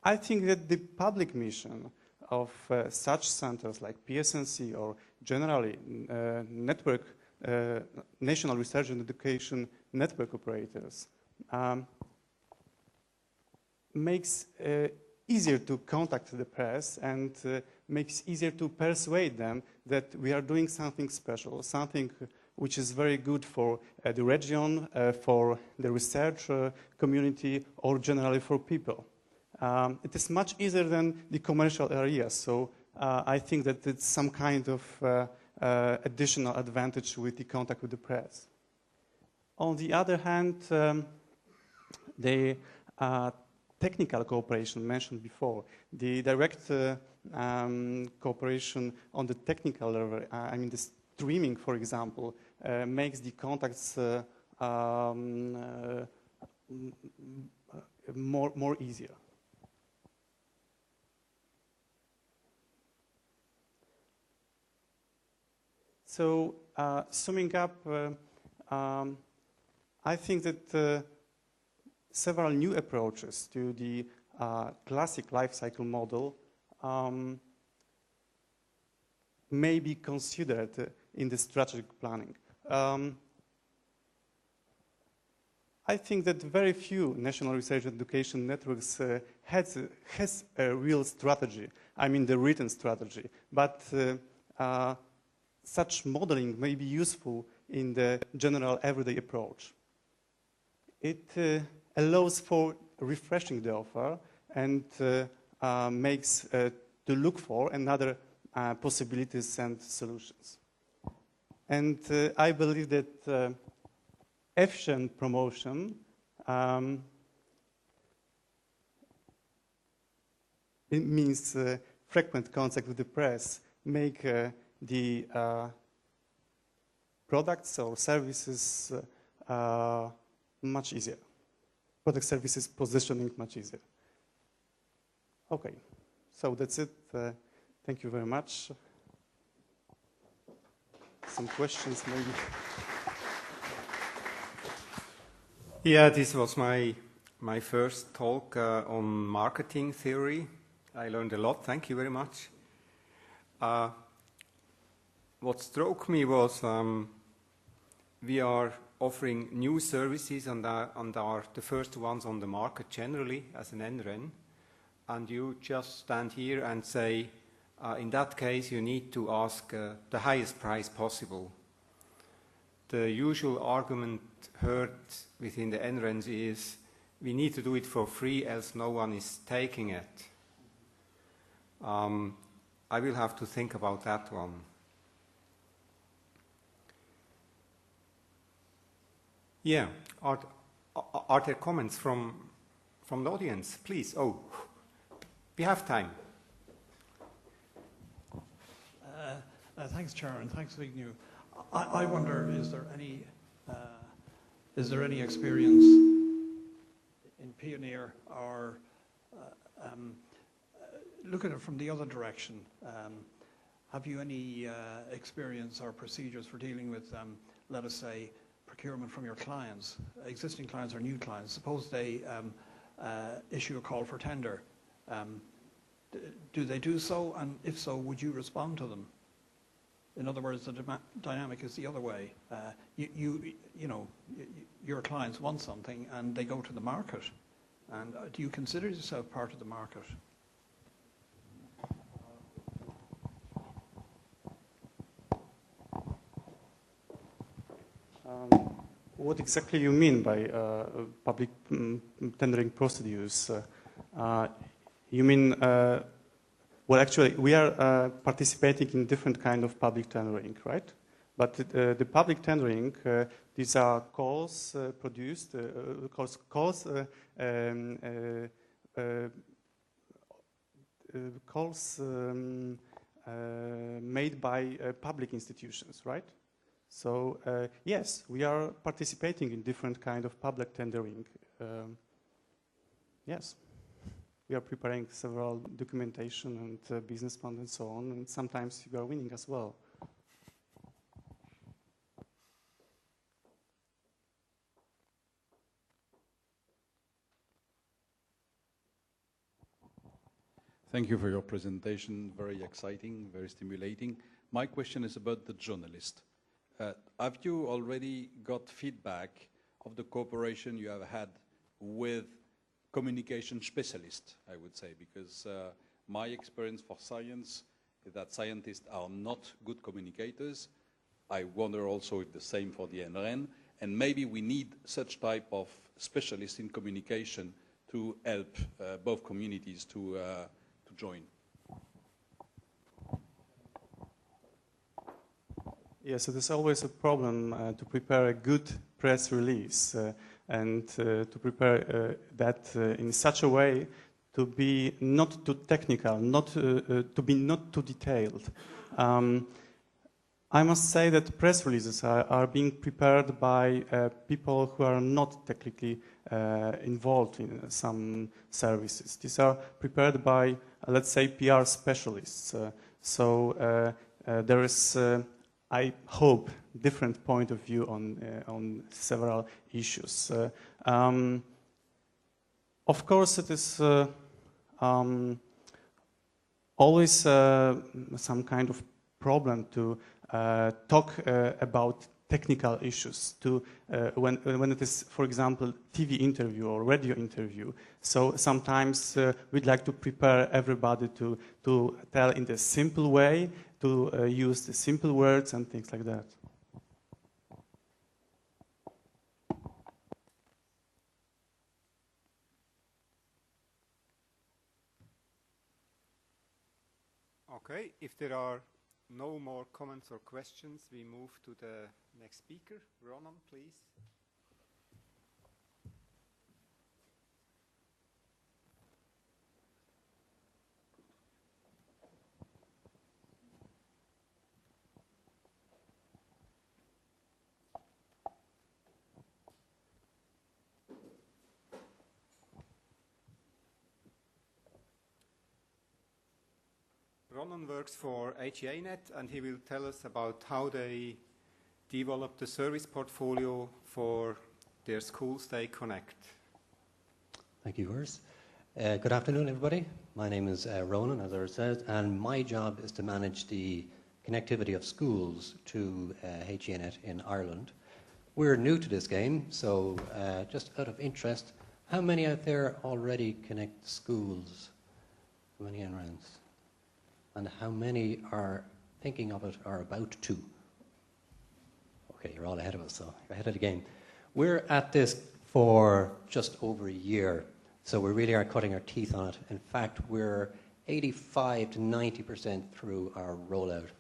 I think that the public mission of such centers like PSNC or generally network national research and education network operators makes easier to contact the press and makes easier to persuade them that we are doing something special, something which is very good for the region, for the research community, or generally for people. It is much easier than the commercial areas, so I think that it's some kind of additional advantage with the contact with the press. On the other hand, the technical cooperation mentioned before, the direct cooperation on the technical level, I mean the streaming, for example, makes the contacts more easier. So, summing up, I think that several new approaches to the classic life cycle model may be considered in the strategic planning. I think that very few national research education networks has a real strategy, I mean the written strategy, but such modeling may be useful in the general everyday approach. It allows for refreshing the offer and makes to look for another possibilities and solutions. And I believe that efficient promotion it means frequent contact with the press, make the products or services much easier. Product services positioning much easier. Okay, so that's it. Thank you very much. Some questions maybe? Yeah, this was my first talk on marketing theory. I learned a lot. Thank you very much. What struck me was we are offering new services and are the first ones on the market generally as an NREN. And you just stand here and say, in that case, you need to ask the highest price possible. The usual argument heard within the NRENs is, we need to do it for free, else no one is taking it. I will have to think about that one. Yeah, are there comments from the audience? Please. Oh, we have time. Thanks, Chair, and thanks, Vignew. I wonder, is there any experience in Pioneer, or look at it from the other direction? Have you any experience or procedures for dealing with, let us say, procurement from your clients, existing clients or new clients? Suppose they issue a call for tender. Do they do so? And if so, would you respond to them? In other words, the dynamic is the other way. Your clients want something and they go to the market. And do you consider yourself part of the market? What exactly you mean by public tendering procedures? You mean, well, actually, we are participating in different kind of public tendering, right? But the public tendering, these are calls produced, calls made by public institutions, right? So yes, we are participating in different kind of public tendering. Yes, we are preparing several documentation and business plans and so on, and sometimes we are winning as well. Thank you for your presentation. Very exciting, very stimulating. My question is about the journalist. Have you already got feedback of the cooperation you have had with communication specialists, I would say? Because my experience for science is that scientists are not good communicators. I wonder also if the same for the NRN. And maybe we need such type of specialists in communication to help both communities to join. Yes, it is always a problem to prepare a good press release and to prepare that in such a way to be not too technical, to be not too detailed. I must say that press releases are being prepared by people who are not technically involved in some services. These are prepared by, let's say, PR specialists. So there is, I hope, different point of view on several issues. Of course, it is always some kind of problem to talk about technical issues when it is, for example, TV interview or radio interview. So sometimes we'd like to prepare everybody to tell in the simple way, to use the simple words and things like that. Okay, if there are no more comments or questions, we move to the next speaker. Ronan, please. Ronan works for HEAnet, and he will tell us about how they develop the service portfolio for their schools they connect. Thank you, Urs. Good afternoon, everybody. My name is Ronan, as Urs said, and my job is to manage the connectivity of schools to HEAnet in Ireland. We're new to this game, so just out of interest, how many out there already connect schools? How many NRANs? And how many are thinking of it or about to? Okay, you're all ahead of us, so you're ahead of the game. We're at this for just over a year, so we really are cutting our teeth on it. In fact, we're 85 to 90% through our rollout,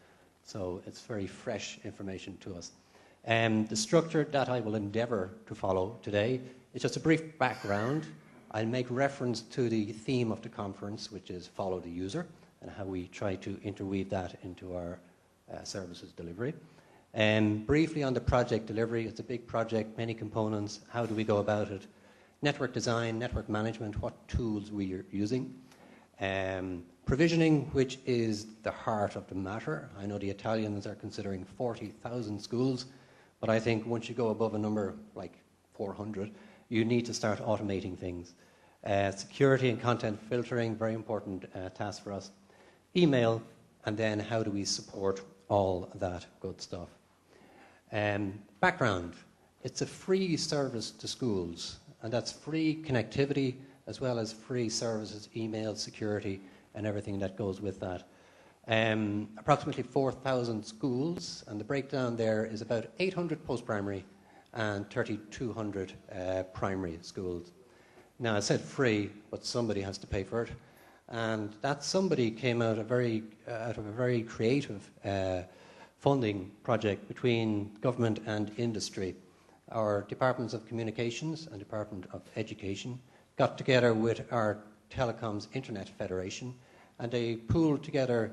so it's very fresh information to us. The structure that I will endeavour to follow today is just a brief background. I'll make reference to the theme of the conference, which is follow the user, and how we try to interweave that into our services delivery. Briefly on the project delivery, it's a big project, many components. How do we go about it? Network design, network management, what tools we are using. Provisioning, which is the heart of the matter. I know the Italians are considering 40,000 schools, but I think once you go above a number like 400, you need to start automating things. Security and content filtering, very important task for us. Email, and then how do we support all that good stuff. Background, it's a free service to schools, and that's free connectivity as well as free services, email, security, and everything that goes with that. Approximately 4,000 schools, and the breakdown there is about 800 post-primary and 3,200 primary schools. Now, I said free, but somebody has to pay for it. And that somebody came out of a very creative funding project between government and industry. Our Departments of Communications and Department of Education got together with our Telecoms Internet Federation, and they pooled together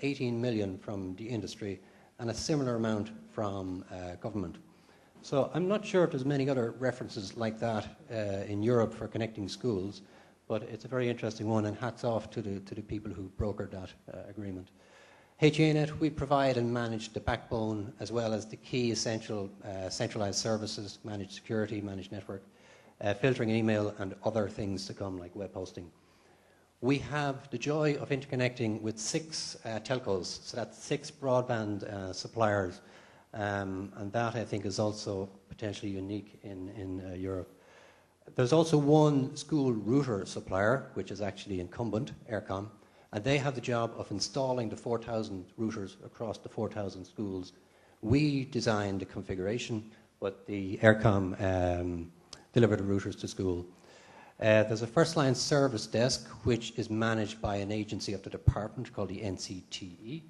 18 million from the industry and a similar amount from government. So I'm not sure if there's many other references like that in Europe for connecting schools, but it's a very interesting one, and hats off to the people who brokered that agreement. HEAnet, we provide and manage the backbone as well as the key essential centralized services, managed security, managed network, filtering email, and other things to come like web hosting. We have the joy of interconnecting with 6 telcos, so that's 6 broadband suppliers, And that, I think, is also potentially unique in Europe. There's also one school router supplier, which is actually incumbent, Aircom, and they have the job of installing the 4,000 routers across the 4,000 schools. We designed the configuration, but the Aircom deliver the routers to school. There's a first-line service desk, which is managed by an agency of the department called the NCTE,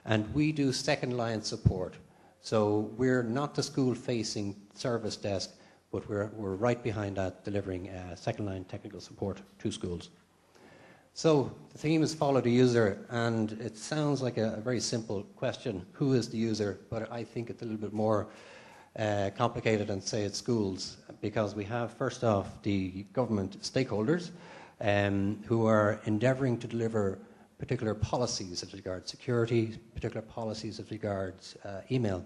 and we do second-line support. So we're not the school-facing service desk, but we're right behind that, delivering second-line technical support to schools. So the theme is follow the user, and it sounds like a very simple question, who is the user? But I think it's a little bit more complicated than, say, it's schools, because we have, first off, the government stakeholders who are endeavouring to deliver particular policies as regards security, particular policies as regards email.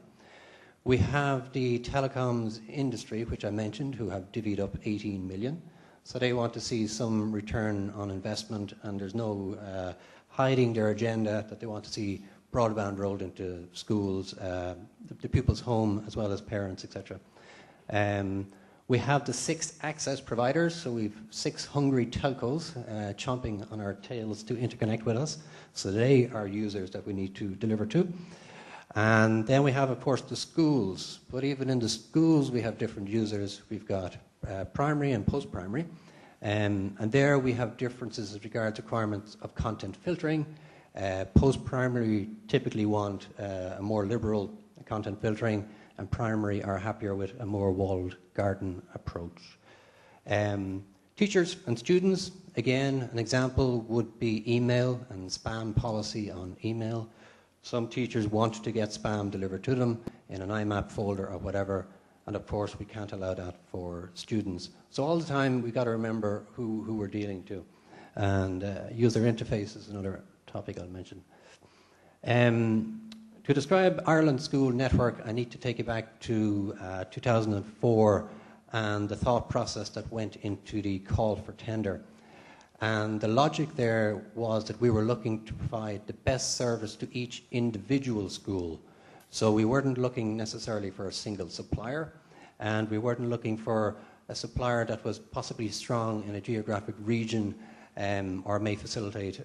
We have the telecoms industry, which I mentioned, who have divvied up 18 million. So they want to see some return on investment, and there's no hiding their agenda that they want to see broadband rolled into schools, the pupils' home, as well as parents, etc. We have the 6 access providers, so we've 6 hungry telcos chomping on our tails to interconnect with us. So they are users that we need to deliver to. And then we have, of course, the schools. But even in the schools, we have different users. We've got primary and post-primary. And there we have differences as regards requirements of content filtering. Post-primary typically want a more liberal content filtering, and primary are happier with a more walled garden approach. Teachers and students, again, an example would be email and spam policy on email. Some teachers want to get spam delivered to them in an IMAP folder or whatever, and of course we can't allow that for students. So all the time we've got to remember who we're dealing to. And user interface is another topic I'll mention. To describe Ireland's school network, I need to take you back to 2004 and the thought process that went into the call for tender. And the logic there was that we were looking to provide the best service to each individual school. So we weren't looking necessarily for a single supplier, and we weren't looking for a supplier that was possibly strong in a geographic region or may facilitate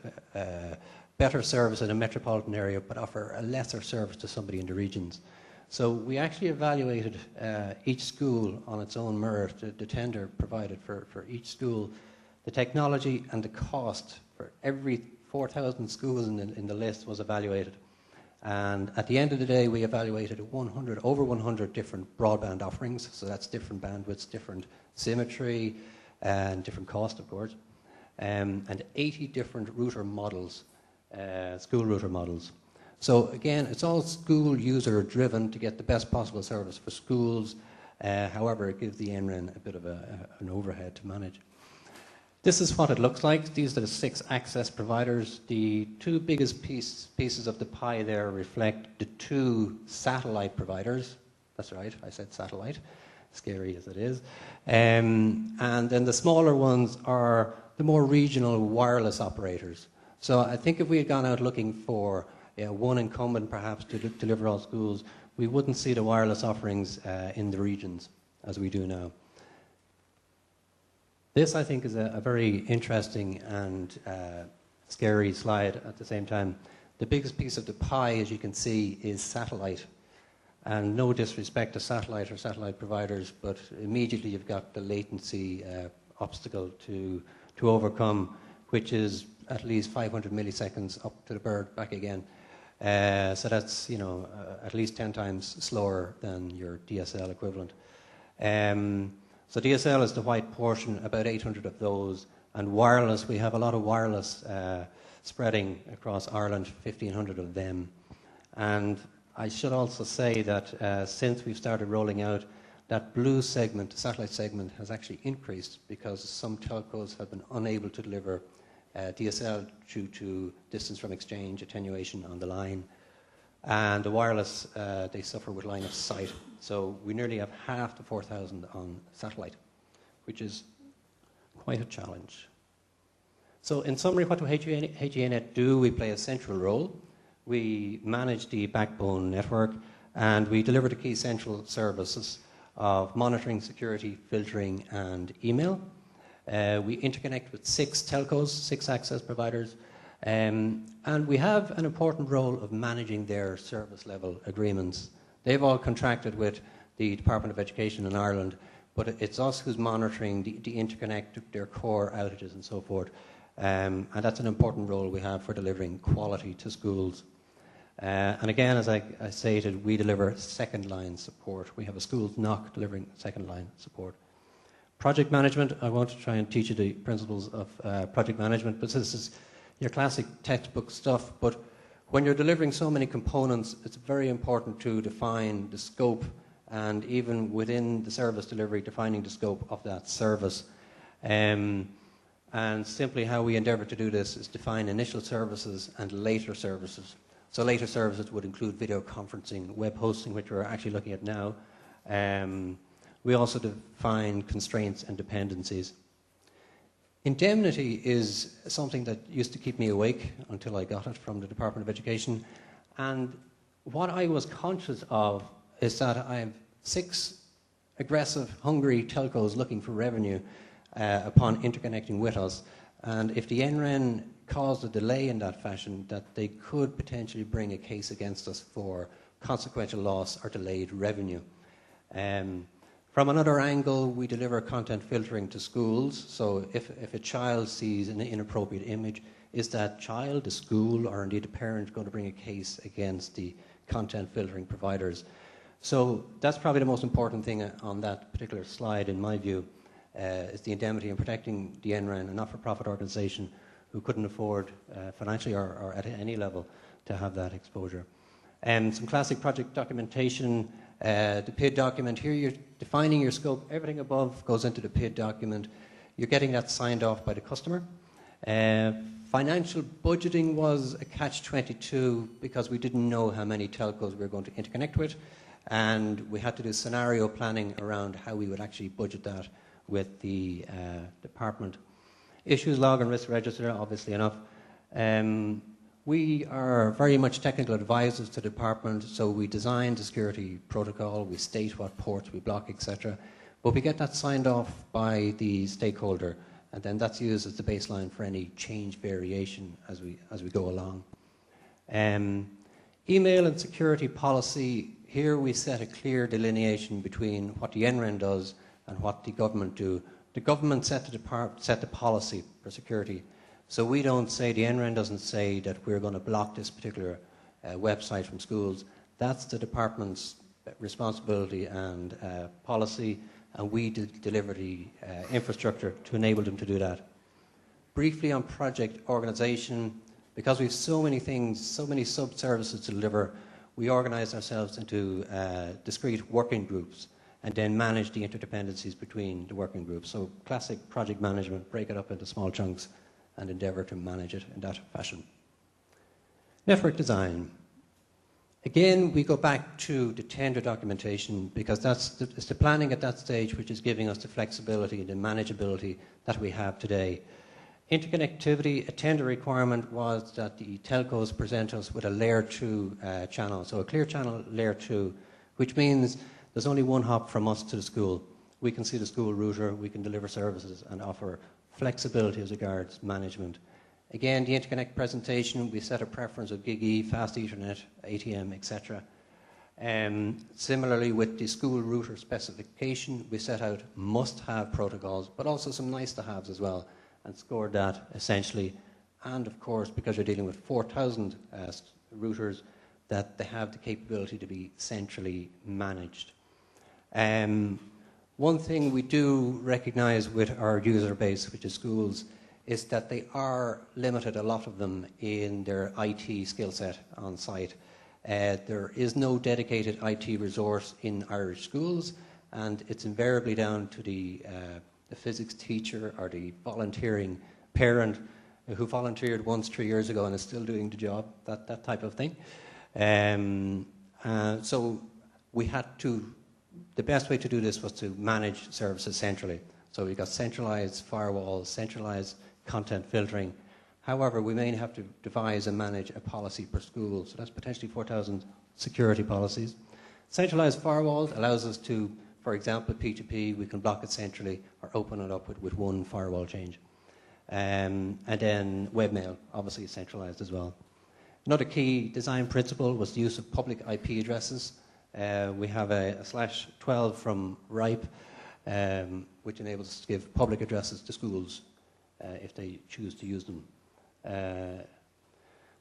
better service in a metropolitan area but offer a lesser service to somebody in the regions. So we actually evaluated each school on its own merit. The tender provided for each school, the technology and the cost for every 4,000 schools in the list was evaluated. And at the end of the day, we evaluated over 100 different broadband offerings. So that's different bandwidths, different symmetry, and different cost, of course. And 80 different router models, school router models. So again, it's all school user driven to get the best possible service for schools. However, it gives the NREN a bit of an overhead to manage. This is what it looks like. These are the 6 access providers. The 2 biggest pieces of the pie there reflect the 2 satellite providers. That's right, I said satellite, scary as it is. And then the smaller ones are the more regional wireless operators. So I think if we had gone out looking for one incumbent perhaps to deliver all schools, we wouldn't see the wireless offerings in the regions as we do now. This, I think, is a very interesting and scary slide at the same time. The biggest piece of the pie, as you can see, is satellite. And no disrespect to satellite or satellite providers, but immediately you've got the latency obstacle to overcome, which is at least 500 milliseconds up to the bird, back again. So that's, at least 10 times slower than your DSL equivalent. So DSL is the white portion, about 800 of those. And wireless, we have a lot of wireless spreading across Ireland, 1,500 of them. And I should also say that since we've started rolling out, that blue segment, the satellite segment, has actually increased because some telcos have been unable to deliver DSL due to distance from exchange, attenuation on the line. And the wireless, they suffer with line of sight. So we nearly have half the 4,000 on satellite, which is quite a challenge. So in summary, what do HEAnet do? We play a central role. We manage the backbone network, And we deliver the key central services of monitoring, security, filtering, and email. We interconnect with 6 telcos, 6 access providers, and we have an important role of managing their service level agreements. They've all contracted with the Department of Education in Ireland, but it's us who's monitoring the interconnect, their core outages and so forth. And that's an important role we have for delivering quality to schools. And again, as I stated, we deliver second-line support. We have a schools NOC delivering second-line support. Project management, I want to try and teach you the principles of project management, but this is your classic textbook stuff. But when you're delivering so many components, it's very important to define the scope, and even within the service delivery, defining the scope of that service. And simply how we endeavour to do this is define initial services and later services. So later services would include video conferencing, web hosting, which we're actually looking at now. We also define constraints and dependencies. Indemnity is something that used to keep me awake until I got it from the Department of Education. And what I was conscious of is that I have 6 aggressive, hungry telcos looking for revenue upon interconnecting with us. And if the NREN caused a delay in that fashion, that they could potentially bring a case against us for consequential loss or delayed revenue. From another angle, we deliver content filtering to schools. So if a child sees an inappropriate image, is that child, the school, or indeed the parent going to bring a case against the content filtering providers? So that's probably the most important thing on that particular slide, in my view, is the indemnity and protecting the NREN, a not-for-profit organisation who couldn't afford financially or at any level to have that exposure. Some classic project documentation, the PID document. Here you're defining your scope. Everything above goes into the PID document. You're getting that signed off by the customer. Financial budgeting was a catch-22 because we didn't know how many telcos we were going to interconnect with, and we had to do scenario planning around how we would actually budget that with the department. Issues log and risk register, obviously enough. We are very much technical advisors to the department, so we design the security protocol, we state what ports we block, etc. But we get that signed off by the stakeholder, and then that's used as the baseline for any change variation as we go along. Email and security policy, here we set a clear delineation between what the NREN does and what the government do. The government set the policy for security. So we don't say, the NREN doesn't say that we're going to block this particular website from schools. That's the department's responsibility and policy, and we deliver the infrastructure to enable them to do that. Briefly on project organisation, because we have so many things, so many sub-services to deliver, we organise ourselves into discrete working groups and then manage the interdependencies between the working groups. So classic project management, break it up into small chunks and endeavour to manage it in that fashion. Network design. Again, we go back to the tender documentation because it's the planning at that stage which is giving us the flexibility and the manageability that we have today. Interconnectivity, a tender requirement was that the telcos present us with a layer 2 channel, so a clear channel layer 2, which means there's only one hop from us to the school. We can see the school router, we can deliver services and offer flexibility as regards management. Again, the interconnect presentation, we set a preference of GigE, fast Ethernet, ATM, etc. Similarly, with the school router specification, we set out must-have protocols, but also some nice-to-haves as well, and scored that essentially. And of course, because you're dealing with 4,000 routers, that they have the capability to be centrally managed. One thing we do recognise with our user base, which is schools, is that they are limited, a lot of them, in their IT skill set on site. There is no dedicated IT resource in Irish schools, and it's invariably down to the physics teacher or the volunteering parent who volunteered once 3 years ago and is still doing the job, that type of thing. So we had to, the best way to do this was to manage services centrally. So we got centralized firewalls, centralized content filtering. However, we may have to devise and manage a policy per school. So that's potentially 4,000 security policies. Centralized firewalls allows us to, for example, P2P, we can block it centrally or open it up with one firewall change. And then webmail, obviously, is centralized as well. Another key design principle was the use of public IP addresses. We have a /12 from RIPE, which enables us to give public addresses to schools if they choose to use them.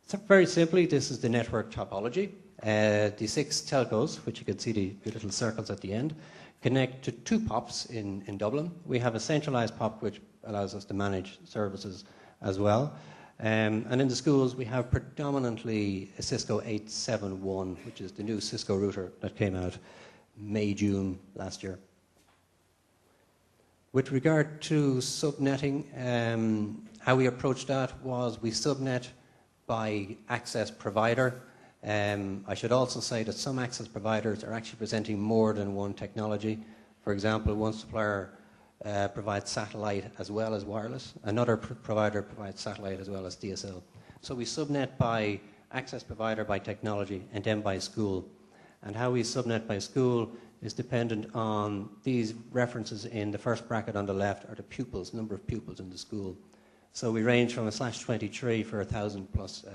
So very simply, this is the network topology. The 6 telcos, which you can see the little circles at the end, connect to 2 POPs in Dublin. We have a centralized POP which allows us to manage services as well. And in the schools, we have predominantly a Cisco 871, which is the new Cisco router that came out May, June last year. With regard to subnetting, how we approached that was we subnet by access provider. I should also say that some access providers are actually presenting more than one technology. For example, one supplier provides satellite as well as wireless. Another provider provides satellite as well as DSL. So we subnet by access provider, by technology, and then by school. And how we subnet by school is dependent on these references in the first bracket on the left are the pupils, number of pupils in the school. So we range from a /23 for 1,000 plus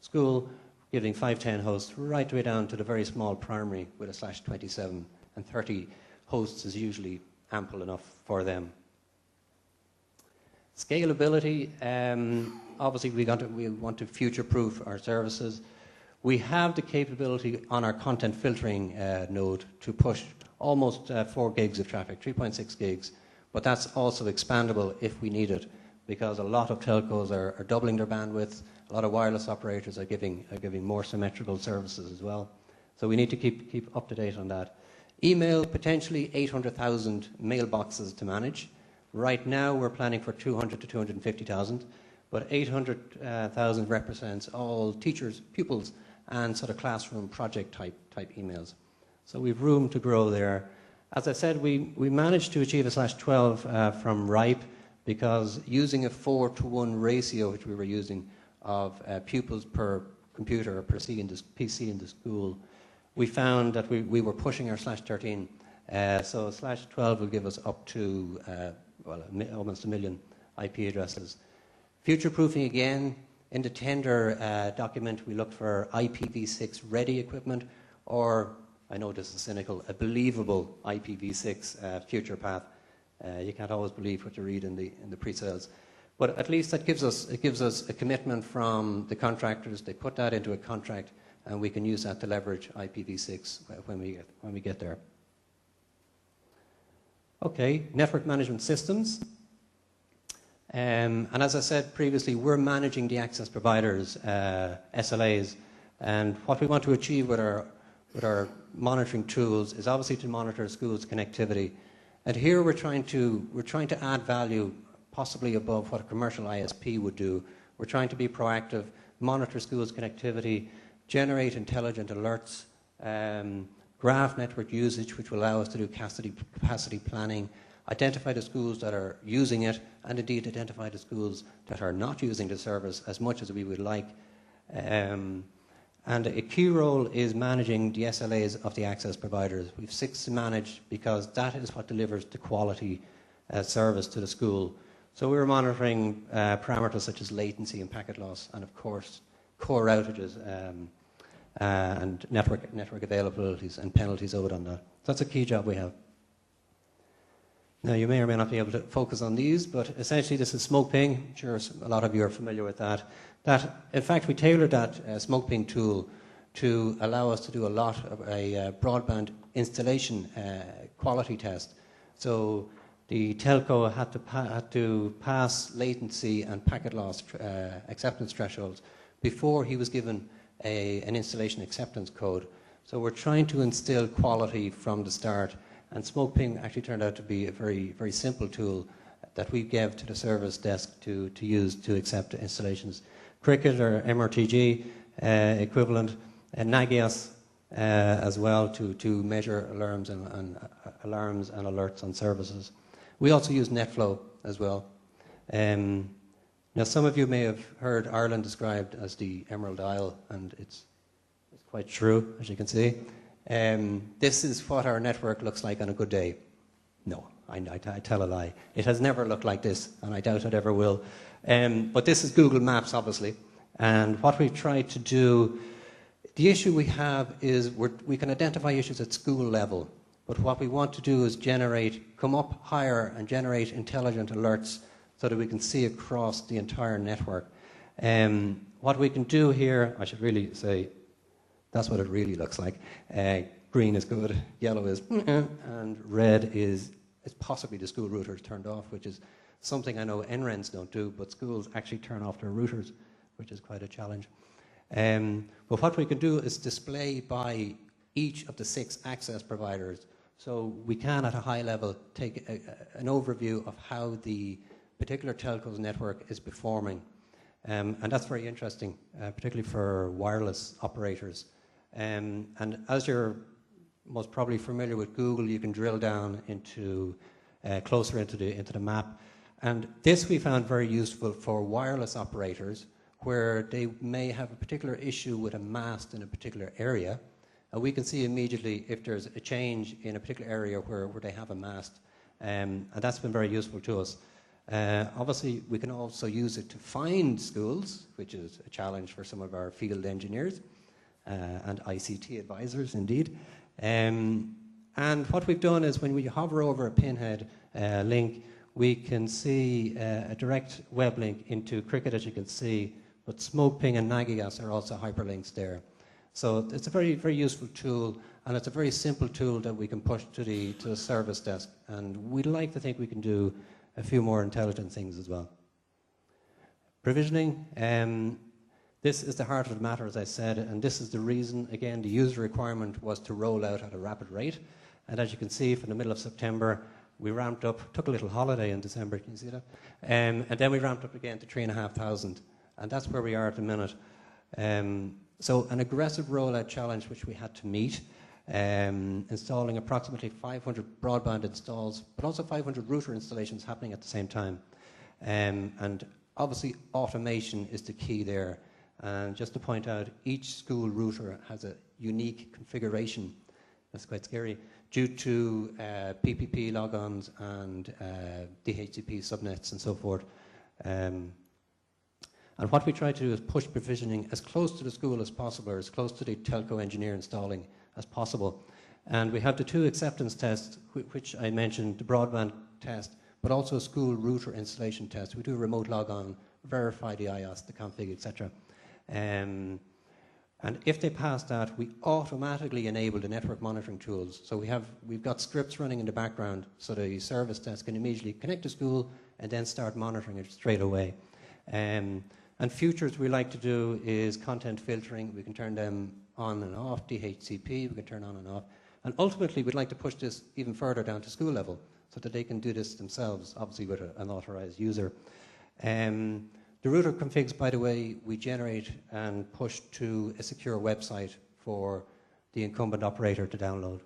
school, giving 510 hosts right the way down to the very small primary with a /27, and 30 hosts is usually ample enough for them. Scalability, obviously we want to future-proof our services. We have the capability on our content filtering node to push almost 4 gigs of traffic, 3.6 gigs, but that's also expandable if we need it, because a lot of telcos are doubling their bandwidth. A lot of wireless operators are giving more symmetrical services as well. So we need to keep up to date on that. Email, potentially 800,000 mailboxes to manage. Right now we're planning for 200 to 250,000, but 800,000 represents all teachers, pupils, and sort of classroom project type emails. So we've room to grow there. As I said, we managed to achieve a /12 from RIPE, because using a 4-to-1 ratio, which we were using, of pupils per computer or per PC in the school, we found that we were pushing our /13. So /12 will give us up to almost 1 million IP addresses. Future-proofing again, in the tender document we looked for IPv6 ready equipment, or, I know this is cynical, a believable IPv6 future path. You can't always believe what you read in the pre-sales. But at least that gives us a commitment from the contractors. They put that into a contract, and we can use that to leverage IPv6 when we get there. Okay, network management systems. And as I said previously, we're managing the access providers, SLAs, and what we want to achieve with our monitoring tools is obviously to monitor schools' connectivity. And here we're trying to add value, possibly above what a commercial ISP would do. We're trying to be proactive, monitor schools' connectivity, generate intelligent alerts, graph network usage, which will allow us to do capacity planning, identify the schools that are using it, and indeed identify the schools that are not using the service as much as we would like. And a key role is managing the SLAs of the access providers. We've 6 to manage because that is what delivers the quality service to the school. So we're monitoring parameters such as latency and packet loss, and of course core outages and network availabilities and penalties owed on that. That's a key job we have. Now you may or may not be able to focus on these, but essentially this is smoke ping. I'm sure a lot of you are familiar with that. In fact, we tailored that smoke ping tool to allow us to do a lot of a broadband installation quality test. So the telco had to pass latency and packet loss acceptance thresholds before he was given an installation acceptance code. So we're trying to instill quality from the start, and smoke ping actually turned out to be a very, very simple tool that we gave to the service desk to use to accept installations. Cricket or MRTG equivalent, and Nagios as well to measure alarms and alerts on services. We also use NetFlow as well. Now some of you may have heard Ireland described as the Emerald Isle, and it's quite true, as you can see. This is what our network looks like on a good day. No, I tell a lie. It has never looked like this, and I doubt it ever will. But this is Google Maps, obviously. And what we've tried to do, the issue we have is we can identify issues at school level. But what we want to do is come up higher and generate intelligent alerts so that we can see across the entire network. What we can do here, I should really say, that's what it really looks like. Green is good, yellow is, and red is possibly the school router is turned off, which is something I know NRENs don't do, but schools actually turn off their routers, which is quite a challenge. But what we can do is display by each of the 6 access providers. So we can, at a high level, take an overview of how the particular telco's network is performing. And that's very interesting, particularly for wireless operators. And as you're most probably familiar with Google, you can drill down into closer into the map. And this we found very useful for wireless operators, where they may have a particular issue with a mast in a particular area. And we can see immediately if there's a change in a particular area where they have a mast. And that's been very useful to us. Obviously, we can also use it to find schools, which is a challenge for some of our field engineers and ICT advisors, indeed. And what we've done is when we hover over a pinhead link, we can see a direct web link into Cricket, as you can see, but SmokePing and Nagigas are also hyperlinks there. So it's a very, very useful tool, and it's a very simple tool that we can push to the service desk. And we'd like to think we can do a few more intelligent things as well. Provisioning. This is the heart of the matter, as I said, and this is the reason, again, the user requirement was to roll out at a rapid rate. And as you can see, from the middle of September, we ramped up, took a little holiday in December, can you see that? And then we ramped up again to 3,500. And that's where we are at the minute. So an aggressive rollout challenge which we had to meet, installing approximately 500 broadband installs, but also 500 router installations happening at the same time. And obviously automation is the key there. And just to point out, each school router has a unique configuration. That's quite scary, due to PPP logons and DHCP subnets and so forth. And what we try to do is push provisioning as close to the school as possible, or as close to the telco engineer installing as possible. And we have the 2 acceptance tests, which I mentioned, the broadband test, but also a school router installation test. We do a remote logon, verify the iOS, the config, etc. And if they pass that, we automatically enable the network monitoring tools. So we've got scripts running in the background, so the service desk can immediately connect to school and then start monitoring it straight away. And features we like to do is content filtering. We can turn them on and off, DHCP, we can turn on and off. And ultimately, we'd like to push this even further down to school level so that they can do this themselves, obviously with an authorized user. The router configs, by the way, we generate and push to a secure website for the incumbent operator to download.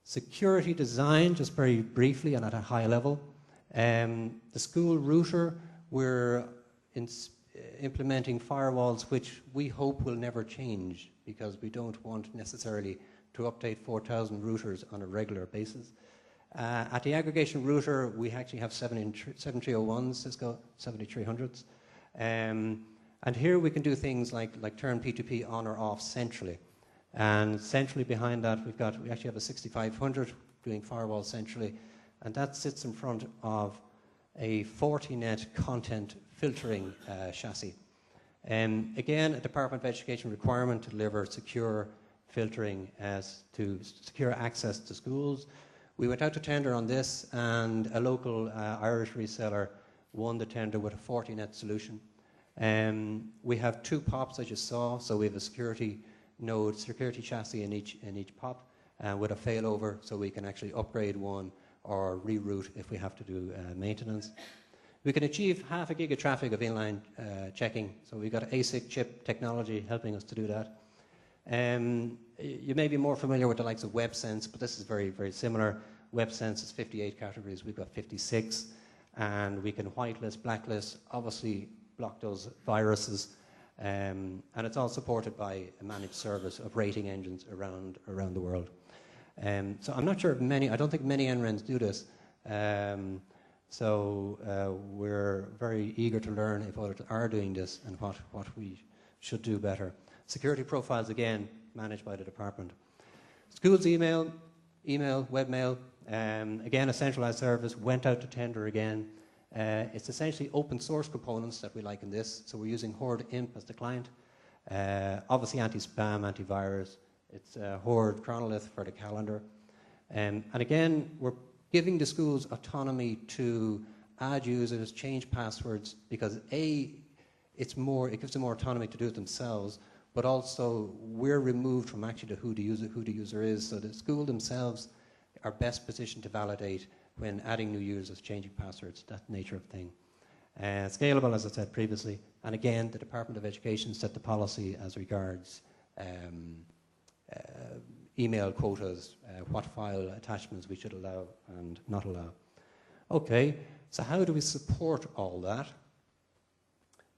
Security design, just very briefly and at a high level. The school router, we're implementing firewalls which we hope will never change, because we don't want necessarily to update 4,000 routers on a regular basis. At the aggregation router, we actually have 7301s, Cisco 7300s. And here we can do things like turn P2P on or off centrally. And centrally behind that, we actually have a 6500 doing firewall centrally. And that sits in front of a Fortinet content filtering chassis. Again, a Department of Education requirement to deliver secure filtering to secure access to schools. We went out to tender on this, and a local Irish reseller won the tender with a Fortinet solution. We have 2 POPs, as you saw, so we have a security node, security chassis in each POP, with a failover, so we can actually upgrade one or reroute if we have to do maintenance. We can achieve 0.5 gig of traffic of inline checking, so we've got ASIC chip technology helping us to do that. You may be more familiar with the likes of WebSense, but this is very, very similar. WebSense is 58 categories, we've got 56, and we can whitelist, blacklist, obviously block those viruses. And it's all supported by a managed service of rating engines around the world. So I'm not sure if I don't think many NRENs do this. So we're very eager to learn if others are doing this and what we should do better. Security profiles, again, managed by the department. Schools email, webmail, again, a centralized service, went out to tender again. It's essentially open source components that we like in this. So we're using Horde Imp as the client. Obviously anti-spam, antivirus. It's Horde Chronolith for the calendar. And again, we're giving the schools autonomy to add users, change passwords, because it gives them more autonomy to do it themselves, but also we're removed from actually who the user is, so the school themselves are best positioned to validate when adding new users, changing passwords, that nature of thing. Scalable, as I said previously, and again, the Department of Education set the policy as regards email quotas, what file attachments we should allow and not allow. Okay, so how do we support all that?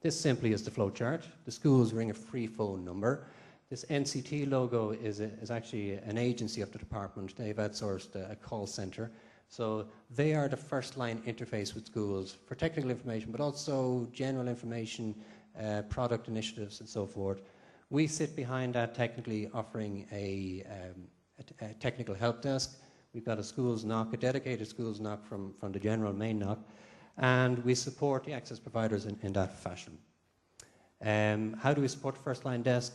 This simply is the flowchart. The schools ring a free phone number. This NCT logo is actually an agency of the department. They've outsourced a call center. So they are the first line interface with schools for technical information, but also general information, product initiatives and so forth. We sit behind that technically, offering a technical help desk. We've got a schools NOC, a dedicated schools NOC from the general main NOC, and we support the access providers in that fashion. How do we support the first line desk?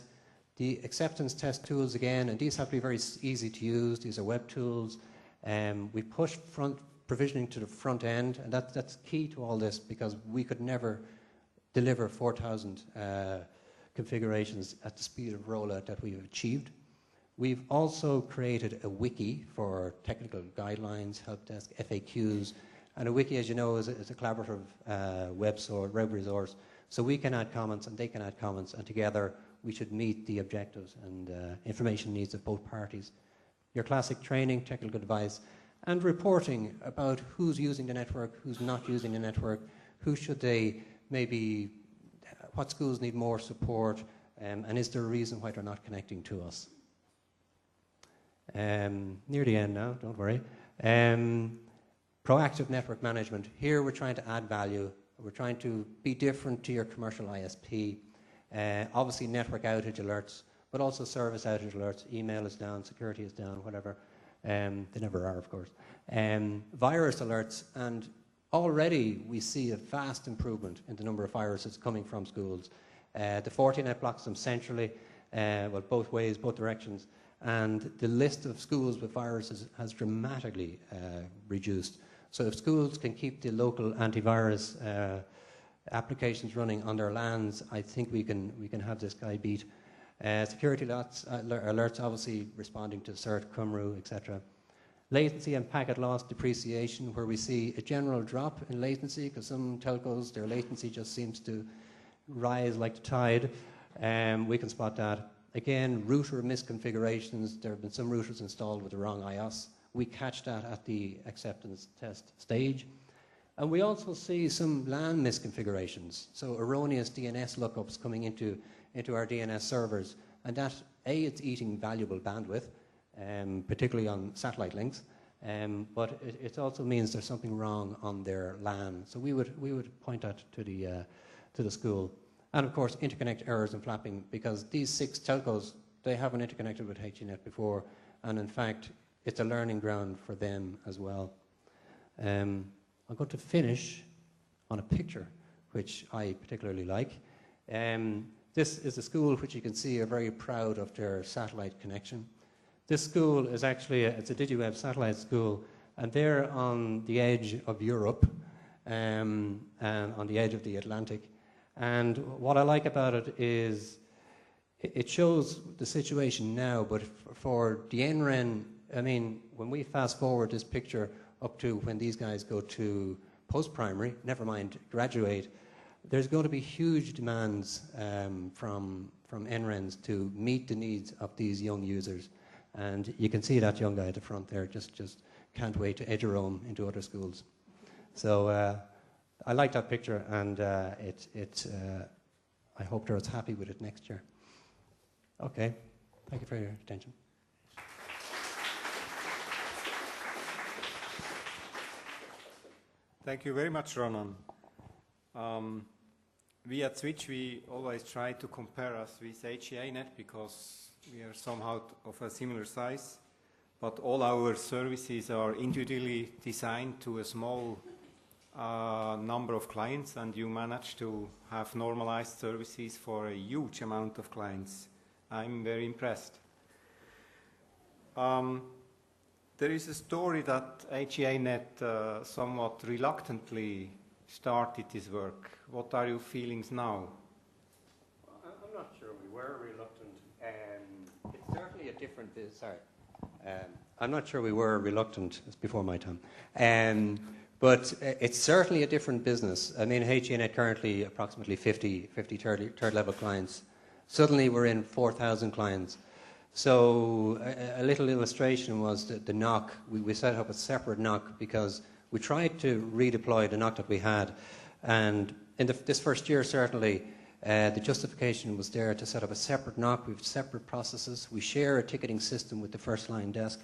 The acceptance test tools again, and these have to be very easy to use. These are web tools. We push provisioning to the front end, and that's key to all this, because we could never deliver 4,000 configurations at the speed of rollout that we've achieved. We've also created a wiki for technical guidelines, help desk, FAQs, and a wiki, as you know, is a collaborative web resource. So we can add comments and they can add comments, and together we should meet the objectives and information needs of both parties. Your classic training, technical advice, and reporting about who's using the network, who's not using the network, who should they maybe, what schools need more support, and is there a reason why they're not connecting to us? Near the end now, don't worry. Proactive network management. Here we're trying to add value. We're trying to be different to your commercial ISP. Obviously network outage alerts, but also service outage alerts. Email is down, security is down, whatever. They never are, of course. Virus alerts, and already we see a vast improvement in the number of viruses coming from schools. The Fortinet blocks them centrally, well, both ways, both directions, and the list of schools with viruses has dramatically reduced. So if schools can keep the local antivirus applications running on their LANs, I think we can have this guy beat. Security alerts, obviously responding to CERT, Cymru, etc. Latency and packet loss depreciation, where we see a general drop in latency, because some telcos, their latency just seems to rise like the tide. We can spot that. Again, router misconfigurations. There have been some routers installed with the wrong IOS. We catch that at the acceptance test stage. And we also see some LAN misconfigurations, so erroneous DNS lookups coming into our DNS servers. And that, it's eating valuable bandwidth, particularly on satellite links, but it also means there's something wrong on their LAN. So we would point that to the school. And of course, interconnect errors and flapping, because these 6 telcos, they haven't interconnected with HGNet before, and in fact, it's a learning ground for them as well. I'm going to finish on a picture, which I particularly like. This is a school which you can see are very proud of their satellite connection. This school is actually, it's a DigiWeb satellite school, and they're on the edge of Europe, and on the edge of the Atlantic. And what I like about it is it shows the situation now, but for the NREN, I mean, when we fast forward this picture up to when these guys go to post-primary, never mind graduate, there's going to be huge demands from NRENs to meet the needs of these young users. And you can see that young guy at the front there, just can't wait to edge-roam into other schools. So I like that picture, and I hope they're as happy with it next year. Okay, thank you for your attention. Thank you very much, Ronan. We at Switch, we always try to compare us with HEAnet because we are somehow of a similar size, but all our services are individually designed to a small number of clients, and you manage to have normalized services for a huge amount of clients. I'm very impressed. There is a story that HEAnet somewhat reluctantly started this work. What are your feelings now? I'm not sure we were reluctant. It's certainly a different business. Sorry. I'm not sure we were reluctant. It's before my time. But it's certainly a different business. I mean, HEAnet currently approximately 50 third level clients. Suddenly we're in 4,000 clients. So a little illustration was the NOC. We set up a separate NOC because we tried to redeploy the NOC that we had. And in this first year, certainly, the justification was there to set up a separate NOC. We have separate processes. We share a ticketing system with the first line desk.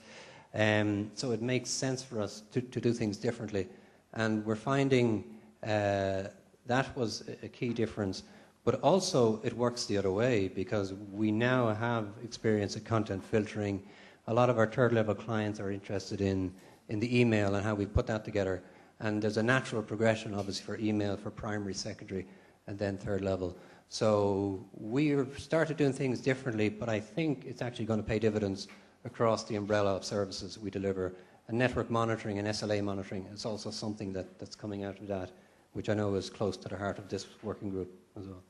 So it makes sense for us to do things differently. And we're finding that was a key difference. But also, it works the other way because we now have experience of content filtering. A lot of our third-level clients are interested in the email and how we put that together. And there's a natural progression, obviously, for email, for primary, secondary, and then third level. So we've started doing things differently, but I think it's actually going to pay dividends across the umbrella of services we deliver. And network monitoring and SLA monitoring is also something that's coming out of that, which I know is close to the heart of this working group as well.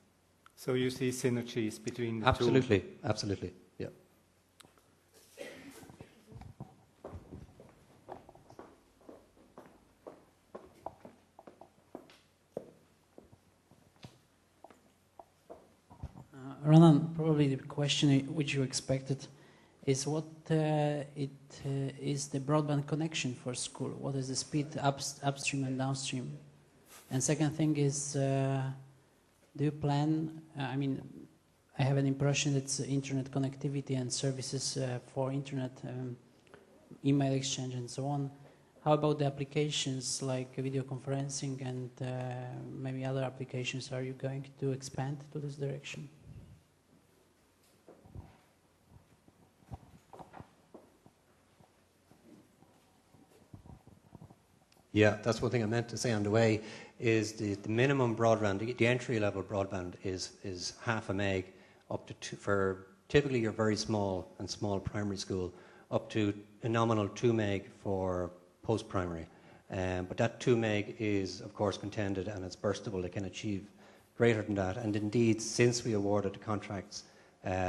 So you see synergies between the Absolutely, absolutely, yeah. Ronan, probably the question which you expected is what is the broadband connection for school? What is the speed upstream and downstream? And second thing is, do you plan, I mean, I have an impression it's internet connectivity and services for internet, email exchange and so on. How about the applications like video conferencing and maybe other applications? Are you going to expand to this direction? Yeah, that's one thing I meant to say on the way, is the minimum broadband, the entry-level broadband is half a meg up to two, for typically your very small and small primary school, up to a nominal 2 meg for post-primary. But that 2 meg is, of course, contended and it's burstable. It can achieve greater than that. And indeed, since we awarded the contracts,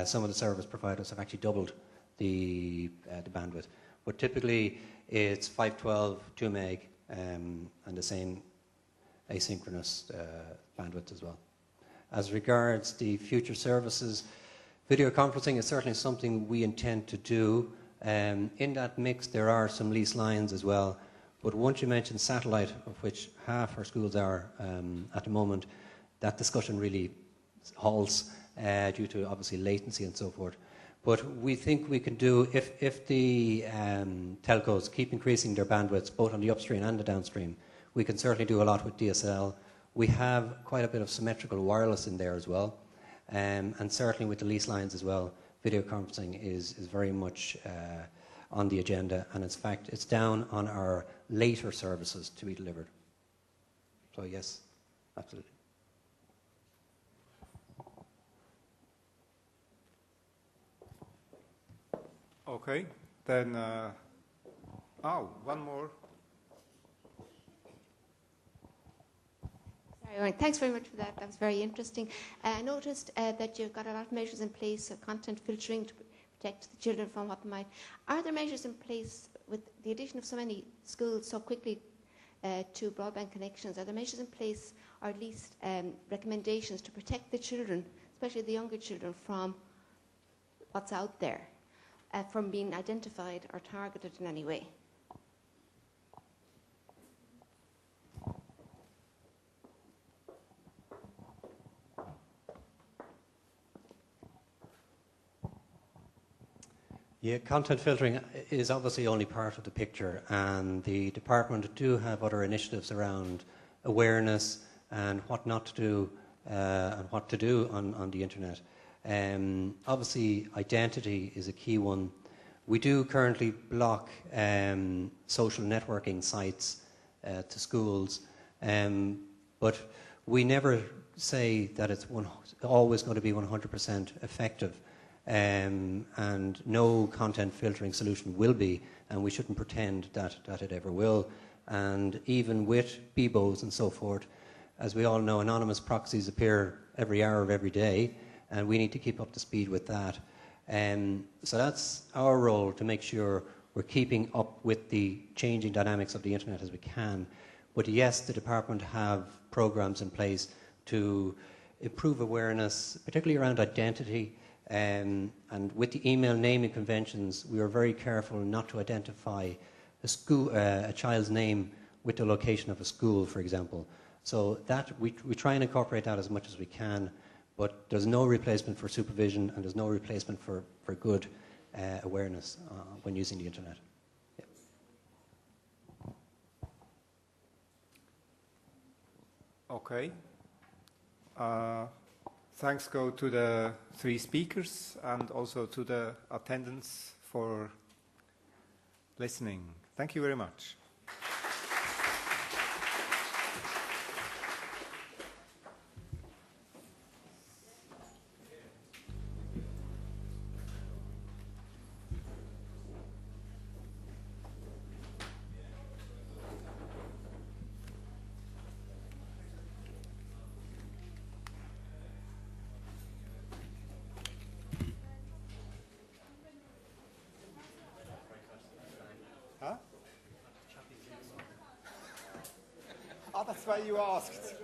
some of the service providers have actually doubled the bandwidth. But typically, it's 512, 2 meg, and the same asynchronous bandwidth as well. As regards the future services, video conferencing is certainly something we intend to do. In that mix, there are some lease lines as well. But once you mention satellite, of which half our schools are at the moment, that discussion really halts due to obviously latency and so forth. But we think we can do, if the telcos keep increasing their bandwidths, both on the upstream and the downstream, we can certainly do a lot with DSL. We have quite a bit of symmetrical wireless in there as well. And certainly with the lease lines as well, video conferencing is very much on the agenda. And in fact, it's down on our later services to be delivered. So yes, absolutely. Okay, then, one more. Sorry, thanks very much for that. That was very interesting. I noticed that you've got a lot of measures in place, content filtering to protect the children from what might. Are there measures in place with the addition of so many schools so quickly to broadband connections? Are there measures in place, or at least recommendations to protect the children, especially the younger children, from what's out there? From being identified or targeted in any way? Yeah, content filtering is obviously only part of the picture, and the department do have other initiatives around awareness and what not to do and what to do on the internet. Obviously, identity is a key one. We do currently block social networking sites to schools, but we never say that it's always going to be 100% effective. And no content filtering solution will be, and we shouldn't pretend that it ever will. And even with BBOs and so forth, as we all know, anonymous proxies appear every hour of every day, and we need to keep up to speed with that. So that's our role, to make sure we're keeping up with the changing dynamics of the internet as we can. But yes, the department have programs in place to improve awareness, particularly around identity. And with the email naming conventions, we are very careful not to identify a child's name with the location of a school, for example. So that we try and incorporate that as much as we can, but there's no replacement for supervision, and there's no replacement for good awareness when using the internet. Yeah. Okay. Thanks go to the three speakers and also to the attendants for listening. Thank you very much. Huh? Oh, that's why you asked.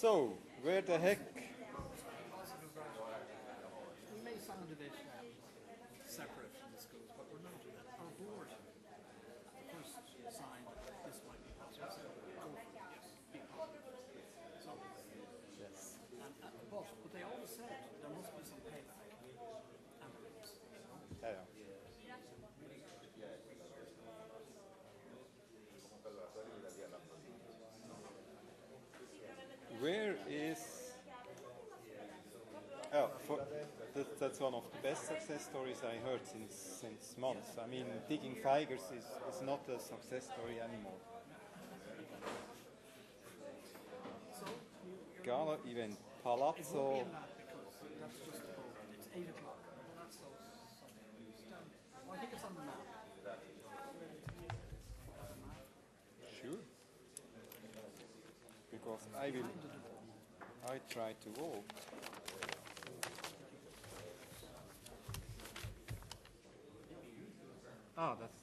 So, where the heck? We may sound a bit separate from the schools, but we're not. Our board first signed this might be possible. So go for it, yes, be positive. So, yes. But they always said there must be some payback. And there is. Yeah. Where is... Oh, that's one of the best success stories I heard since months. I mean, digging Figers is not a success story anymore. Gala event, Palazzo. That's just the program. It's 8 o'clock. That's so Sunday. I think it's on the map. Sure. Because I try to walk. Ah, that's